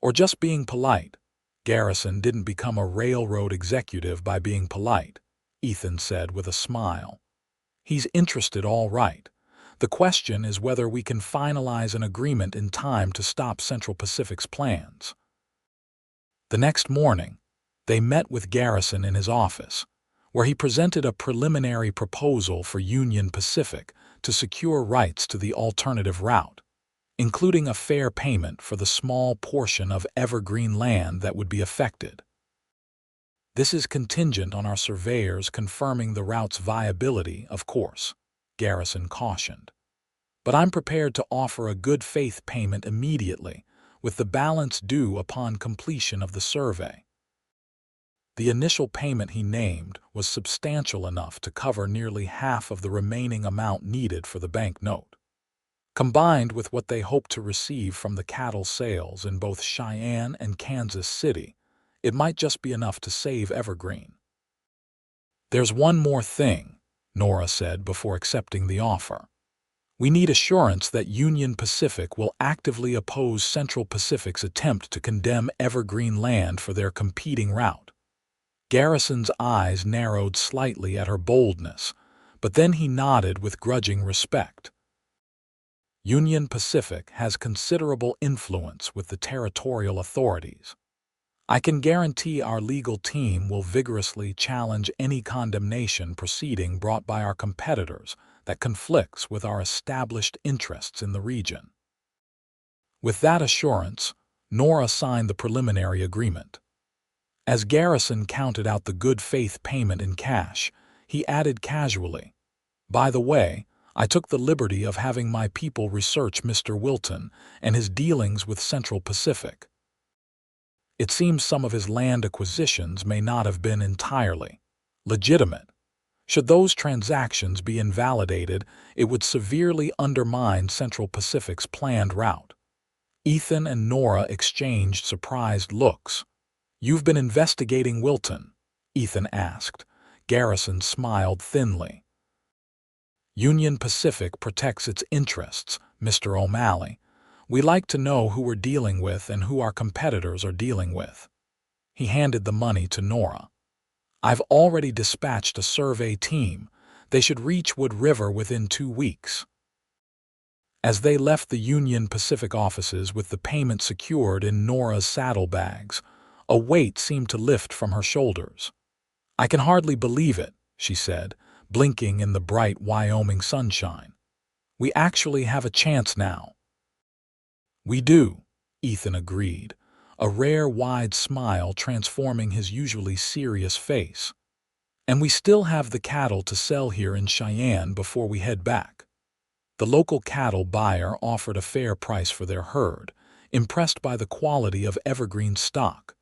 Or just being polite?" "Garrison didn't become a railroad executive by being polite," Ethan said with a smile. "He's interested all right. The question is whether we can finalize an agreement in time to stop Central Pacific's plans." The next morning, they met with Garrison in his office, where he presented a preliminary proposal for Union Pacific to secure rights to the alternative route, including a fair payment for the small portion of evergreen land that would be affected. "This is contingent on our surveyors confirming the route's viability, of course," Garrison cautioned. "But I'm prepared to offer a good faith payment immediately, with the balance due upon completion of the survey." The initial payment he named was substantial enough to cover nearly half of the remaining amount needed for the bank note. Combined with what they hoped to receive from the cattle sales in both Cheyenne and Kansas City, it might just be enough to save Evergreen. "There's one more thing," Nora said before accepting the offer. "We need assurance that Union Pacific will actively oppose Central Pacific's attempt to condemn Evergreen land for their competing route." Garrison's eyes narrowed slightly at her boldness, but then he nodded with grudging respect. "Union Pacific has considerable influence with the territorial authorities. I can guarantee our legal team will vigorously challenge any condemnation proceeding brought by our competitors that conflicts with our established interests in the region." With that assurance, Nora signed the preliminary agreement. As Garrison counted out the good faith payment in cash, he added casually, "By the way, I took the liberty of having my people research Mr. Wilton and his dealings with Central Pacific. It seems some of his land acquisitions may not have been entirely legitimate. Should those transactions be invalidated, it would severely undermine Central Pacific's planned route." Ethan and Nora exchanged surprised looks. "You've been investigating Wilton?" Ethan asked. Garrison smiled thinly. "Union Pacific protects its interests, Mr. O'Malley. We like to know who we're dealing with and who our competitors are dealing with." He handed the money to Nora. "I've already dispatched a survey team. They should reach Wood River within 2 weeks." As they left the Union Pacific offices with the payment secured in Nora's saddlebags, a weight seemed to lift from her shoulders. "I can hardly believe it," she said, blinking in the bright Wyoming sunshine. "We actually have a chance now." "We do," Ethan agreed, a rare wide smile transforming his usually serious face. "And we still have the cattle to sell here in Cheyenne before we head back." The local cattle buyer offered a fair price for their herd, impressed by the quality of Evergreen stock.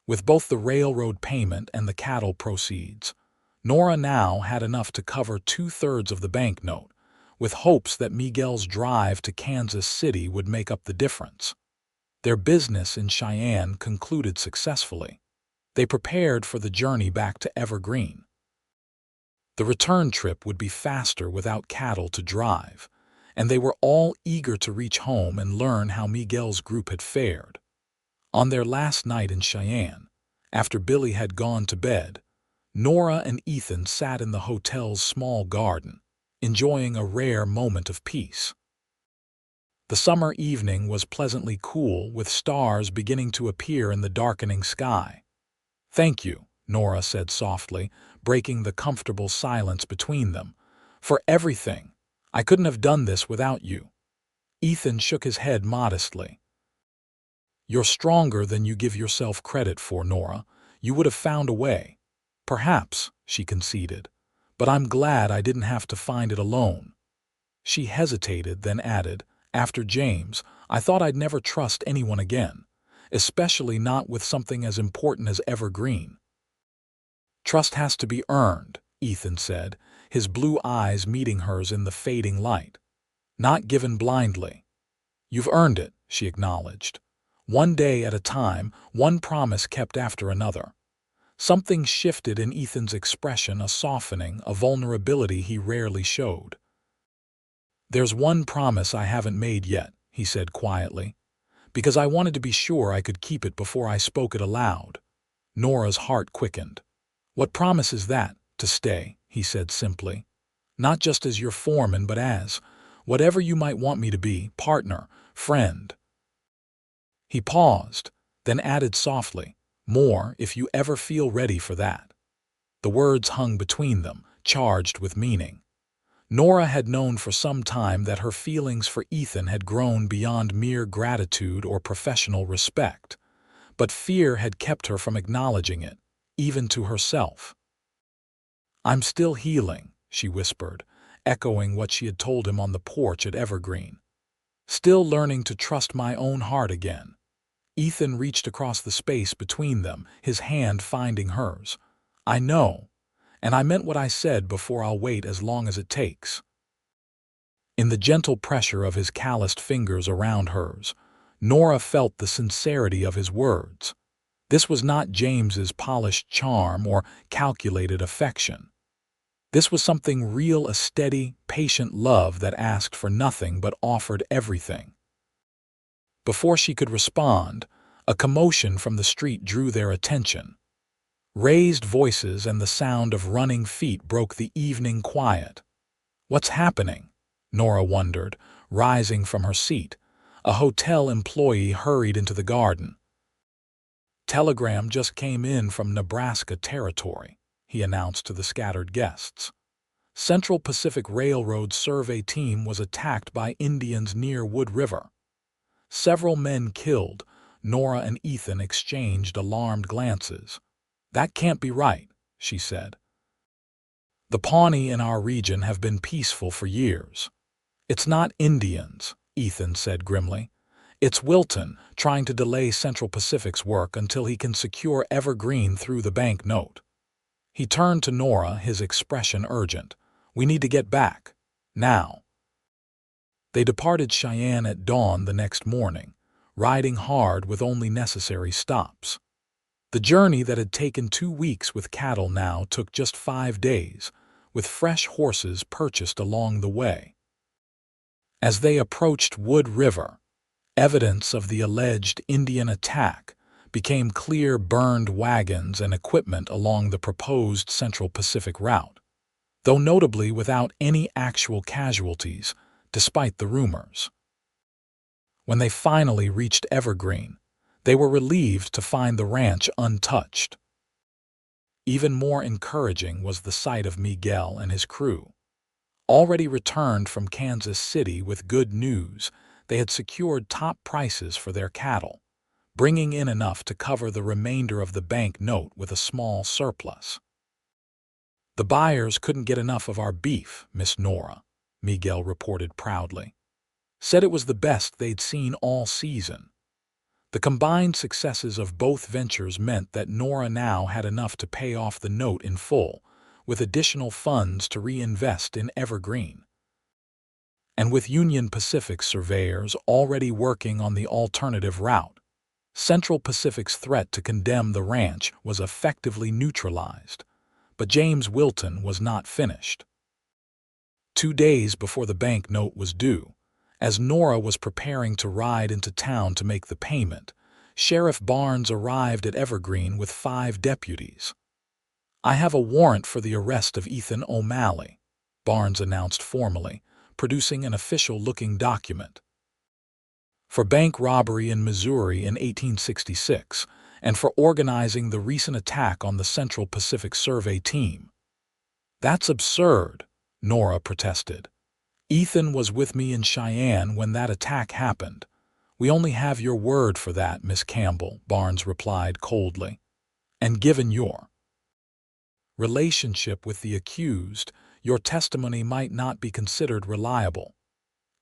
With both the railroad payment and the cattle proceeds, Nora now had enough to cover 2/3 of the banknote, with hopes that Miguel's drive to Kansas City would make up the difference. Their business in Cheyenne concluded successfully. They prepared for the journey back to Evergreen. The return trip would be faster without cattle to drive, and they were all eager to reach home and learn how Miguel's group had fared. On their last night in Cheyenne, after Billy had gone to bed, Nora and Ethan sat in the hotel's small garden, enjoying a rare moment of peace. The summer evening was pleasantly cool, with stars beginning to appear in the darkening sky. "Thank you," Nora said softly, breaking the comfortable silence between them, "for everything. I couldn't have done this without you." Ethan shook his head modestly. "You're stronger than you give yourself credit for, Nora. You would have found a way." "Perhaps," she conceded, "but I'm glad I didn't have to find it alone." She hesitated, then added, "After James, I thought I'd never trust anyone again, especially not with something as important as Evergreen." "Trust has to be earned," Ethan said, his blue eyes meeting hers in the fading light. "Not given blindly." "You've earned it," she acknowledged. "One day at a time, one promise kept after another." Something shifted in Ethan's expression, a softening, a vulnerability he rarely showed. "There's one promise I haven't made yet," he said quietly, "because I wanted to be sure I could keep it before I spoke it aloud." Nora's heart quickened. "What promise is that?" "To stay," he said simply. "Not just as your foreman, but as whatever you might want me to be, partner, friend." He paused, then added softly, "More if you ever feel ready for that." The words hung between them, charged with meaning. Nora had known for some time that her feelings for Ethan had grown beyond mere gratitude or professional respect, but fear had kept her from acknowledging it, even to herself. "I'm still healing," she whispered, echoing what she had told him on the porch at Evergreen. "Still learning to trust my own heart again." Ethan reached across the space between them, his hand finding hers. "I know, and I meant what I said before. I'll wait as long as it takes." In the gentle pressure of his calloused fingers around hers, Nora felt the sincerity of his words. This was not James's polished charm or calculated affection. This was something real, a steady, patient love that asked for nothing but offered everything. Before she could respond, a commotion from the street drew their attention. Raised voices and the sound of running feet broke the evening quiet. "What's happening?" Nora wondered, rising from her seat. A hotel employee hurried into the garden. "Telegram just came in from Nebraska Territory," he announced to the scattered guests. "Central Pacific Railroad survey team was attacked by Indians near Wood River. Several men killed." Nora and Ethan exchanged alarmed glances. "That can't be right," she said. "The Pawnee in our region have been peaceful for years." "It's not Indians," Ethan said grimly. "It's Wilton trying to delay Central Pacific's work until he can secure Evergreen through the bank note." He turned to Nora, his expression urgent. "We need to get back. Now." They departed Cheyenne at dawn the next morning, riding hard with only necessary stops. The journey that had taken 2 weeks with cattle now took just 5 days, with fresh horses purchased along the way. As they approached Wood River, evidence of the alleged Indian attack became clear: burned wagons and equipment along the proposed Central Pacific route, though notably without any actual casualties, despite the rumors. When they finally reached Evergreen, they were relieved to find the ranch untouched. Even more encouraging was the sight of Miguel and his crew. Already returned from Kansas City with good news, they had secured top prices for their cattle, bringing in enough to cover the remainder of the bank note with a small surplus. "The buyers couldn't get enough of our beef, Miss Nora," Miguel reported proudly. "Said it was the best they'd seen all season." The combined successes of both ventures meant that Nora now had enough to pay off the note in full, with additional funds to reinvest in Evergreen. And with Union Pacific surveyors already working on the alternative route, Central Pacific's threat to condemn the ranch was effectively neutralized. But James Wilton was not finished. 2 days before the bank note was due, as Nora was preparing to ride into town to make the payment, Sheriff Barnes arrived at Evergreen with 5 deputies. "I have a warrant for the arrest of Ethan O'Malley," Barnes announced formally, producing an official-looking document. "For bank robbery in Missouri in 1866, and for organizing the recent attack on the Central Pacific Survey team." "That's absurd," Nora protested. "Ethan was with me in Cheyenne when that attack happened." "We only have your word for that, Miss Campbell," Barnes replied coldly. "And given your relationship with the accused, your testimony might not be considered reliable."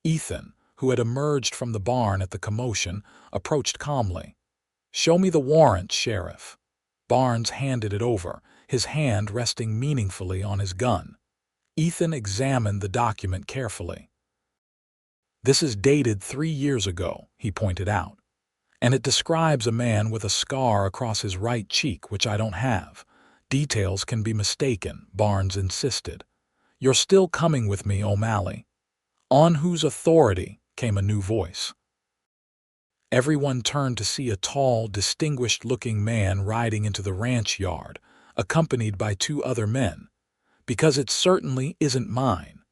Ethan, who had emerged from the barn at the commotion, approached calmly. "Show me the warrant, Sheriff." Barnes handed it over, his hand resting meaningfully on his gun. Ethan examined the document carefully. "This is dated 3 years ago," he pointed out, "and it describes a man with a scar across his right cheek, which I don't have. Details can be mistaken," Barnes insisted. "You're still coming with me, O'Malley." "On whose authority?" came a new voice. Everyone turned to see a tall, distinguished-looking man riding into the ranch yard, accompanied by 2 other men. "Because it certainly isn't mine."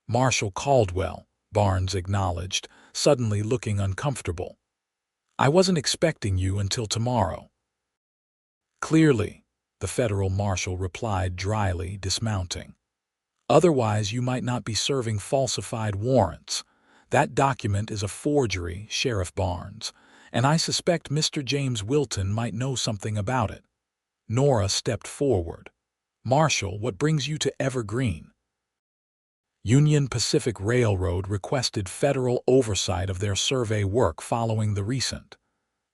"Marshal Caldwell," Barnes acknowledged, suddenly looking uncomfortable. "I wasn't expecting you until tomorrow." "Clearly," the federal marshal replied dryly, dismounting. "Otherwise you might not be serving falsified warrants. That document is a forgery, Sheriff Barnes, and I suspect Mr. James Wilton might know something about it." Nora stepped forward. "Marshal, what brings you to Evergreen?" Union Pacific Railroad requested federal oversight of their survey work following the recent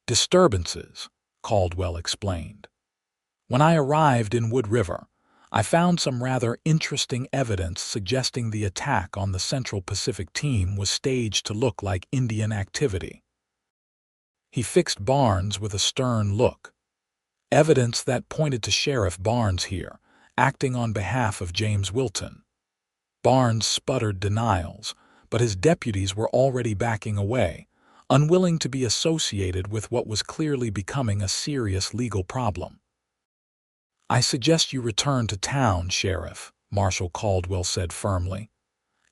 disturbances, Caldwell explained. "When I arrived in Wood River, I found some rather interesting evidence suggesting the attack on the Central Pacific team was staged to look like Indian activity." He fixed Barnes with a stern look. "Evidence that pointed to Sheriff Barnes here, acting on behalf of James Wilton." Barnes sputtered denials, but his deputies were already backing away, unwilling to be associated with what was clearly becoming a serious legal problem. "I suggest you return to town, Sheriff," Marshal Caldwell said firmly,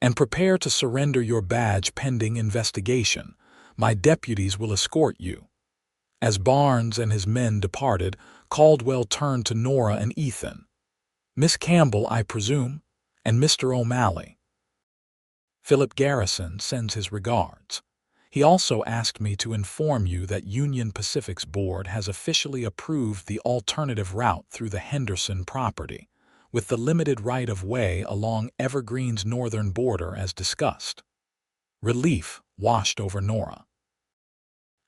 "and prepare to surrender your badge pending investigation. My deputies will escort you." As Barnes and his men departed, Caldwell turned to Nora and Ethan. "Miss Campbell, I presume, and Mr. O'Malley. Philip Garrison sends his regards. He also asked me to inform you that Union Pacific's board has officially approved the alternative route through the Henderson property, with the limited right-of-way along Evergreen's northern border as discussed." Relief washed over Nora.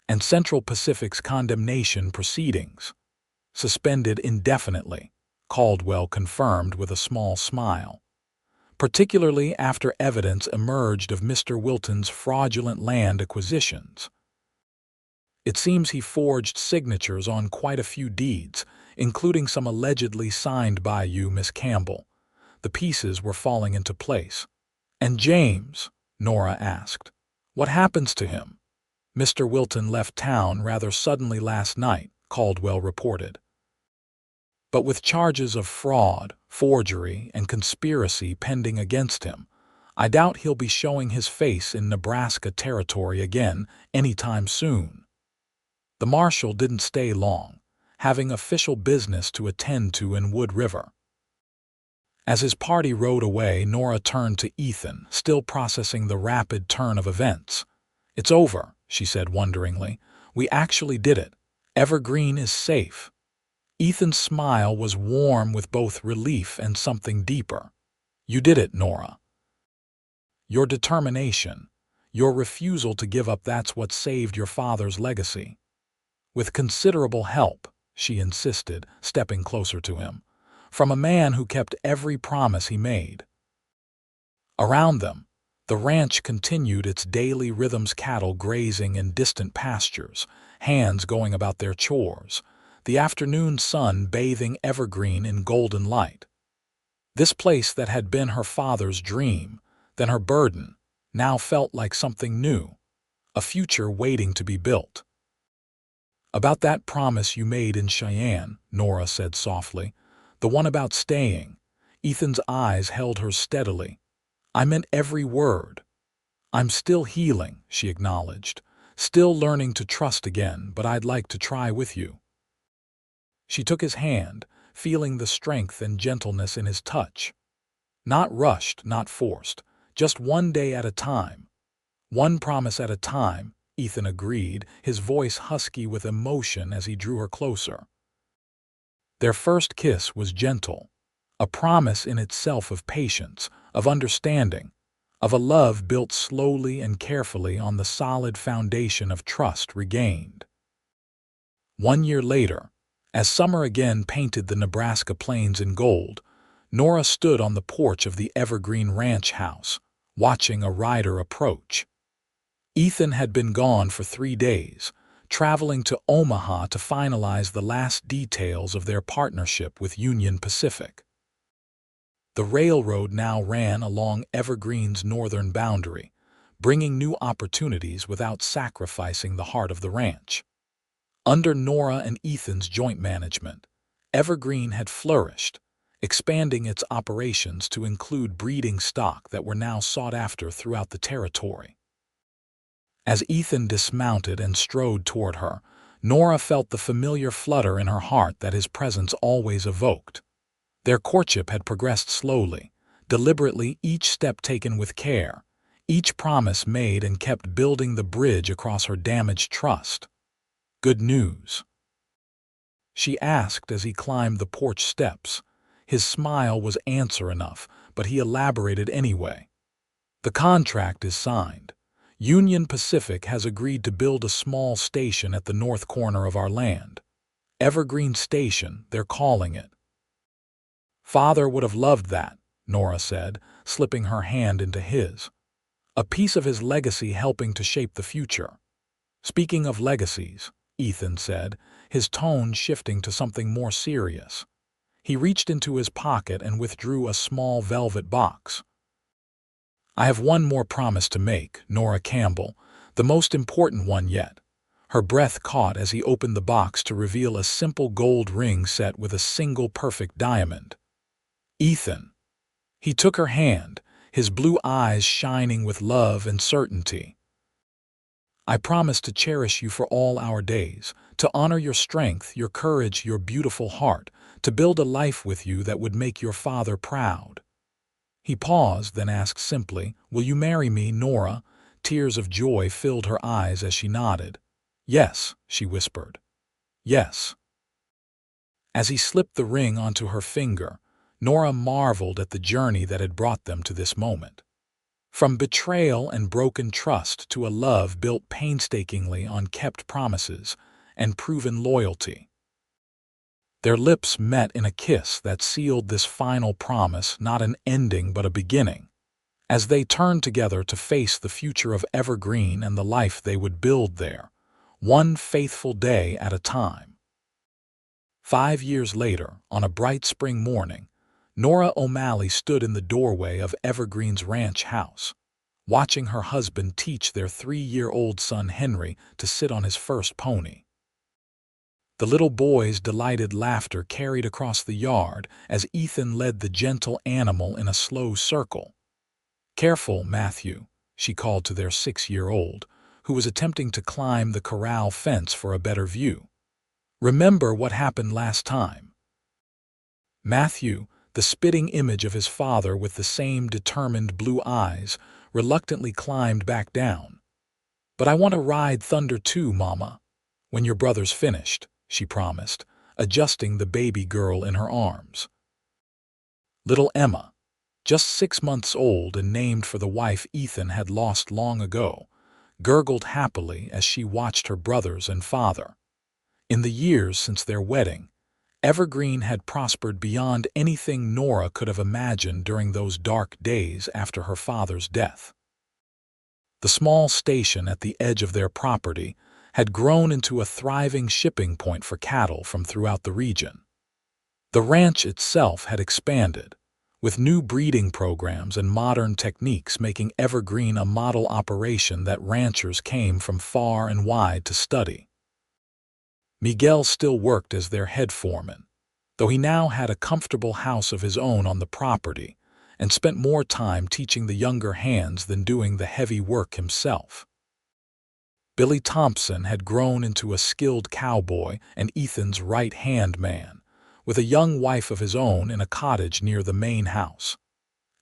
"And Central Pacific's condemnation proceedings suspended indefinitely," Caldwell confirmed with a small smile. "Particularly after evidence emerged of Mr. Wilton's fraudulent land acquisitions. It seems he forged signatures on quite a few deeds, including some allegedly signed by you, Miss Campbell." The pieces were falling into place. "And James?" Nora asked. "What happens to him?" "Mr. Wilton left town rather suddenly last night," Caldwell reported. "But with charges of fraud, forgery, and conspiracy pending against him, I doubt he'll be showing his face in Nebraska territory again anytime soon." The marshal didn't stay long, having official business to attend to in Wood River. As his party rode away, Nora turned to Ethan, still processing the rapid turn of events. "It's over," she said wonderingly. "We actually did it. Evergreen is safe." Ethan's smile was warm with both relief and something deeper. "You did it, Nora. Your determination, your refusal to give up, that's what saved your father's legacy." "With considerable help," she insisted, stepping closer to him, "from a man who kept every promise he made." Around them, the ranch continued its daily rhythms, cattle grazing in distant pastures, hands going about their chores, the afternoon sun bathing Evergreen in golden light. This place that had been her father's dream, then her burden, now felt like something new, a future waiting to be built. "About that promise you made in Cheyenne," Nora said softly, "the one about staying." Ethan's eyes held hers steadily. "I meant every word." "I'm still healing," she acknowledged, "still learning to trust again, but I'd like to try with you." She took his hand, feeling the strength and gentleness in his touch. "Not rushed, not forced, just one day at a time." "One promise at a time," Ethan agreed, his voice husky with emotion as he drew her closer. Their first kiss was gentle, a promise in itself of patience, of understanding, of a love built slowly and carefully on the solid foundation of trust regained. 1 year later, as summer again painted the Nebraska plains in gold, Nora stood on the porch of the Evergreen Ranch house, watching a rider approach. Ethan had been gone for 3 days, traveling to Omaha to finalize the last details of their partnership with Union Pacific. The railroad now ran along Evergreen's northern boundary, bringing new opportunities without sacrificing the heart of the ranch. Under Nora and Ethan's joint management, Evergreen had flourished, expanding its operations to include breeding stock that were now sought after throughout the territory. As Ethan dismounted and strode toward her, Nora felt the familiar flutter in her heart that his presence always evoked. Their courtship had progressed slowly, deliberately, each step taken with care, each promise made and kept building the bridge across her damaged trust. "Good news?" she asked as he climbed the porch steps. His smile was answer enough, but he elaborated anyway. "The contract is signed. Union Pacific has agreed to build a small station at the north corner of our land. Evergreen Station, they're calling it." "Father would have loved that," Nora said, slipping her hand into his. "A piece of his legacy helping to shape the future." "Speaking of legacies," Ethan said, his tone shifting to something more serious. He reached into his pocket and withdrew a small velvet box. "I have one more promise to make, Nora Campbell, the most important one yet." Her breath caught as he opened the box to reveal a simple gold ring set with a single perfect diamond. "Ethan." He took her hand, his blue eyes shining with love and certainty. "I promise to cherish you for all our days, to honor your strength, your courage, your beautiful heart, to build a life with you that would make your father proud." He paused, then asked simply, "Will you marry me, Nora?" Tears of joy filled her eyes as she nodded. "Yes," she whispered. "Yes." As he slipped the ring onto her finger, Nora marveled at the journey that had brought them to this moment. From betrayal and broken trust to a love built painstakingly on kept promises and proven loyalty. Their lips met in a kiss that sealed this final promise, not an ending but a beginning, as they turned together to face the future of Evergreen and the life they would build there, one faithful day at a time. 5 years later, on a bright spring morning, Nora O'Malley stood in the doorway of Evergreen's ranch house, watching her husband teach their 3-year-old son Henry to sit on his first pony. The little boy's delighted laughter carried across the yard as Ethan led the gentle animal in a slow circle. "Careful, Matthew," she called to their 6-year-old, who was attempting to climb the corral fence for a better view. "Remember what happened last time." Matthew, the spitting image of his father with the same determined blue eyes, reluctantly climbed back down. "But I want to ride Thunder too, Mama." "When your brother's finished," she promised, adjusting the baby girl in her arms. Little Emma, just 6 months old and named for the wife Ethan had lost long ago, gurgled happily as she watched her brothers and father. In the years since their wedding, Evergreen had prospered beyond anything Nora could have imagined during those dark days after her father's death. The small station at the edge of their property had grown into a thriving shipping point for cattle from throughout the region. The ranch itself had expanded, with new breeding programs and modern techniques making Evergreen a model operation that ranchers came from far and wide to study. Miguel still worked as their head foreman, though he now had a comfortable house of his own on the property and spent more time teaching the younger hands than doing the heavy work himself. Billy Thompson had grown into a skilled cowboy and Ethan's right-hand man, with a young wife of his own in a cottage near the main house.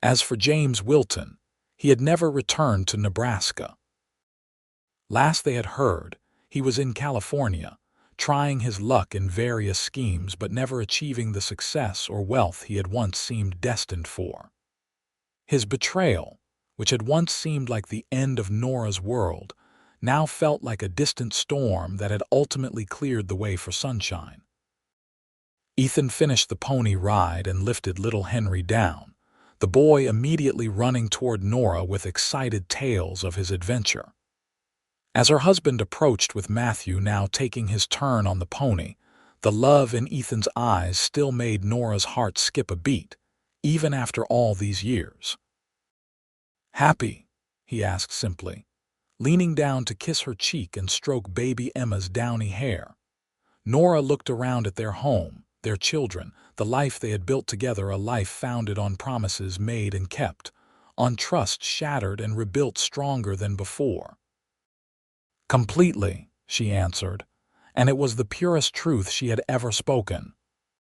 As for James Wilton, he had never returned to Nebraska. Last they had heard, he was in California, trying his luck in various schemes but never achieving the success or wealth he had once seemed destined for. His betrayal, which had once seemed like the end of Nora's world, now felt like a distant storm that had ultimately cleared the way for sunshine. Ethan finished the pony ride and lifted little Henry down, the boy immediately running toward Nora with excited tales of his adventure. As her husband approached with Matthew now taking his turn on the pony, the love in Ethan's eyes still made Nora's heart skip a beat, even after all these years. "Happy?" he asked simply, leaning down to kiss her cheek and stroke baby Emma's downy hair. Nora looked around at their home, their children, the life they had built together, a life founded on promises made and kept, on trust shattered and rebuilt stronger than before. "Completely," she answered, and it was the purest truth she had ever spoken.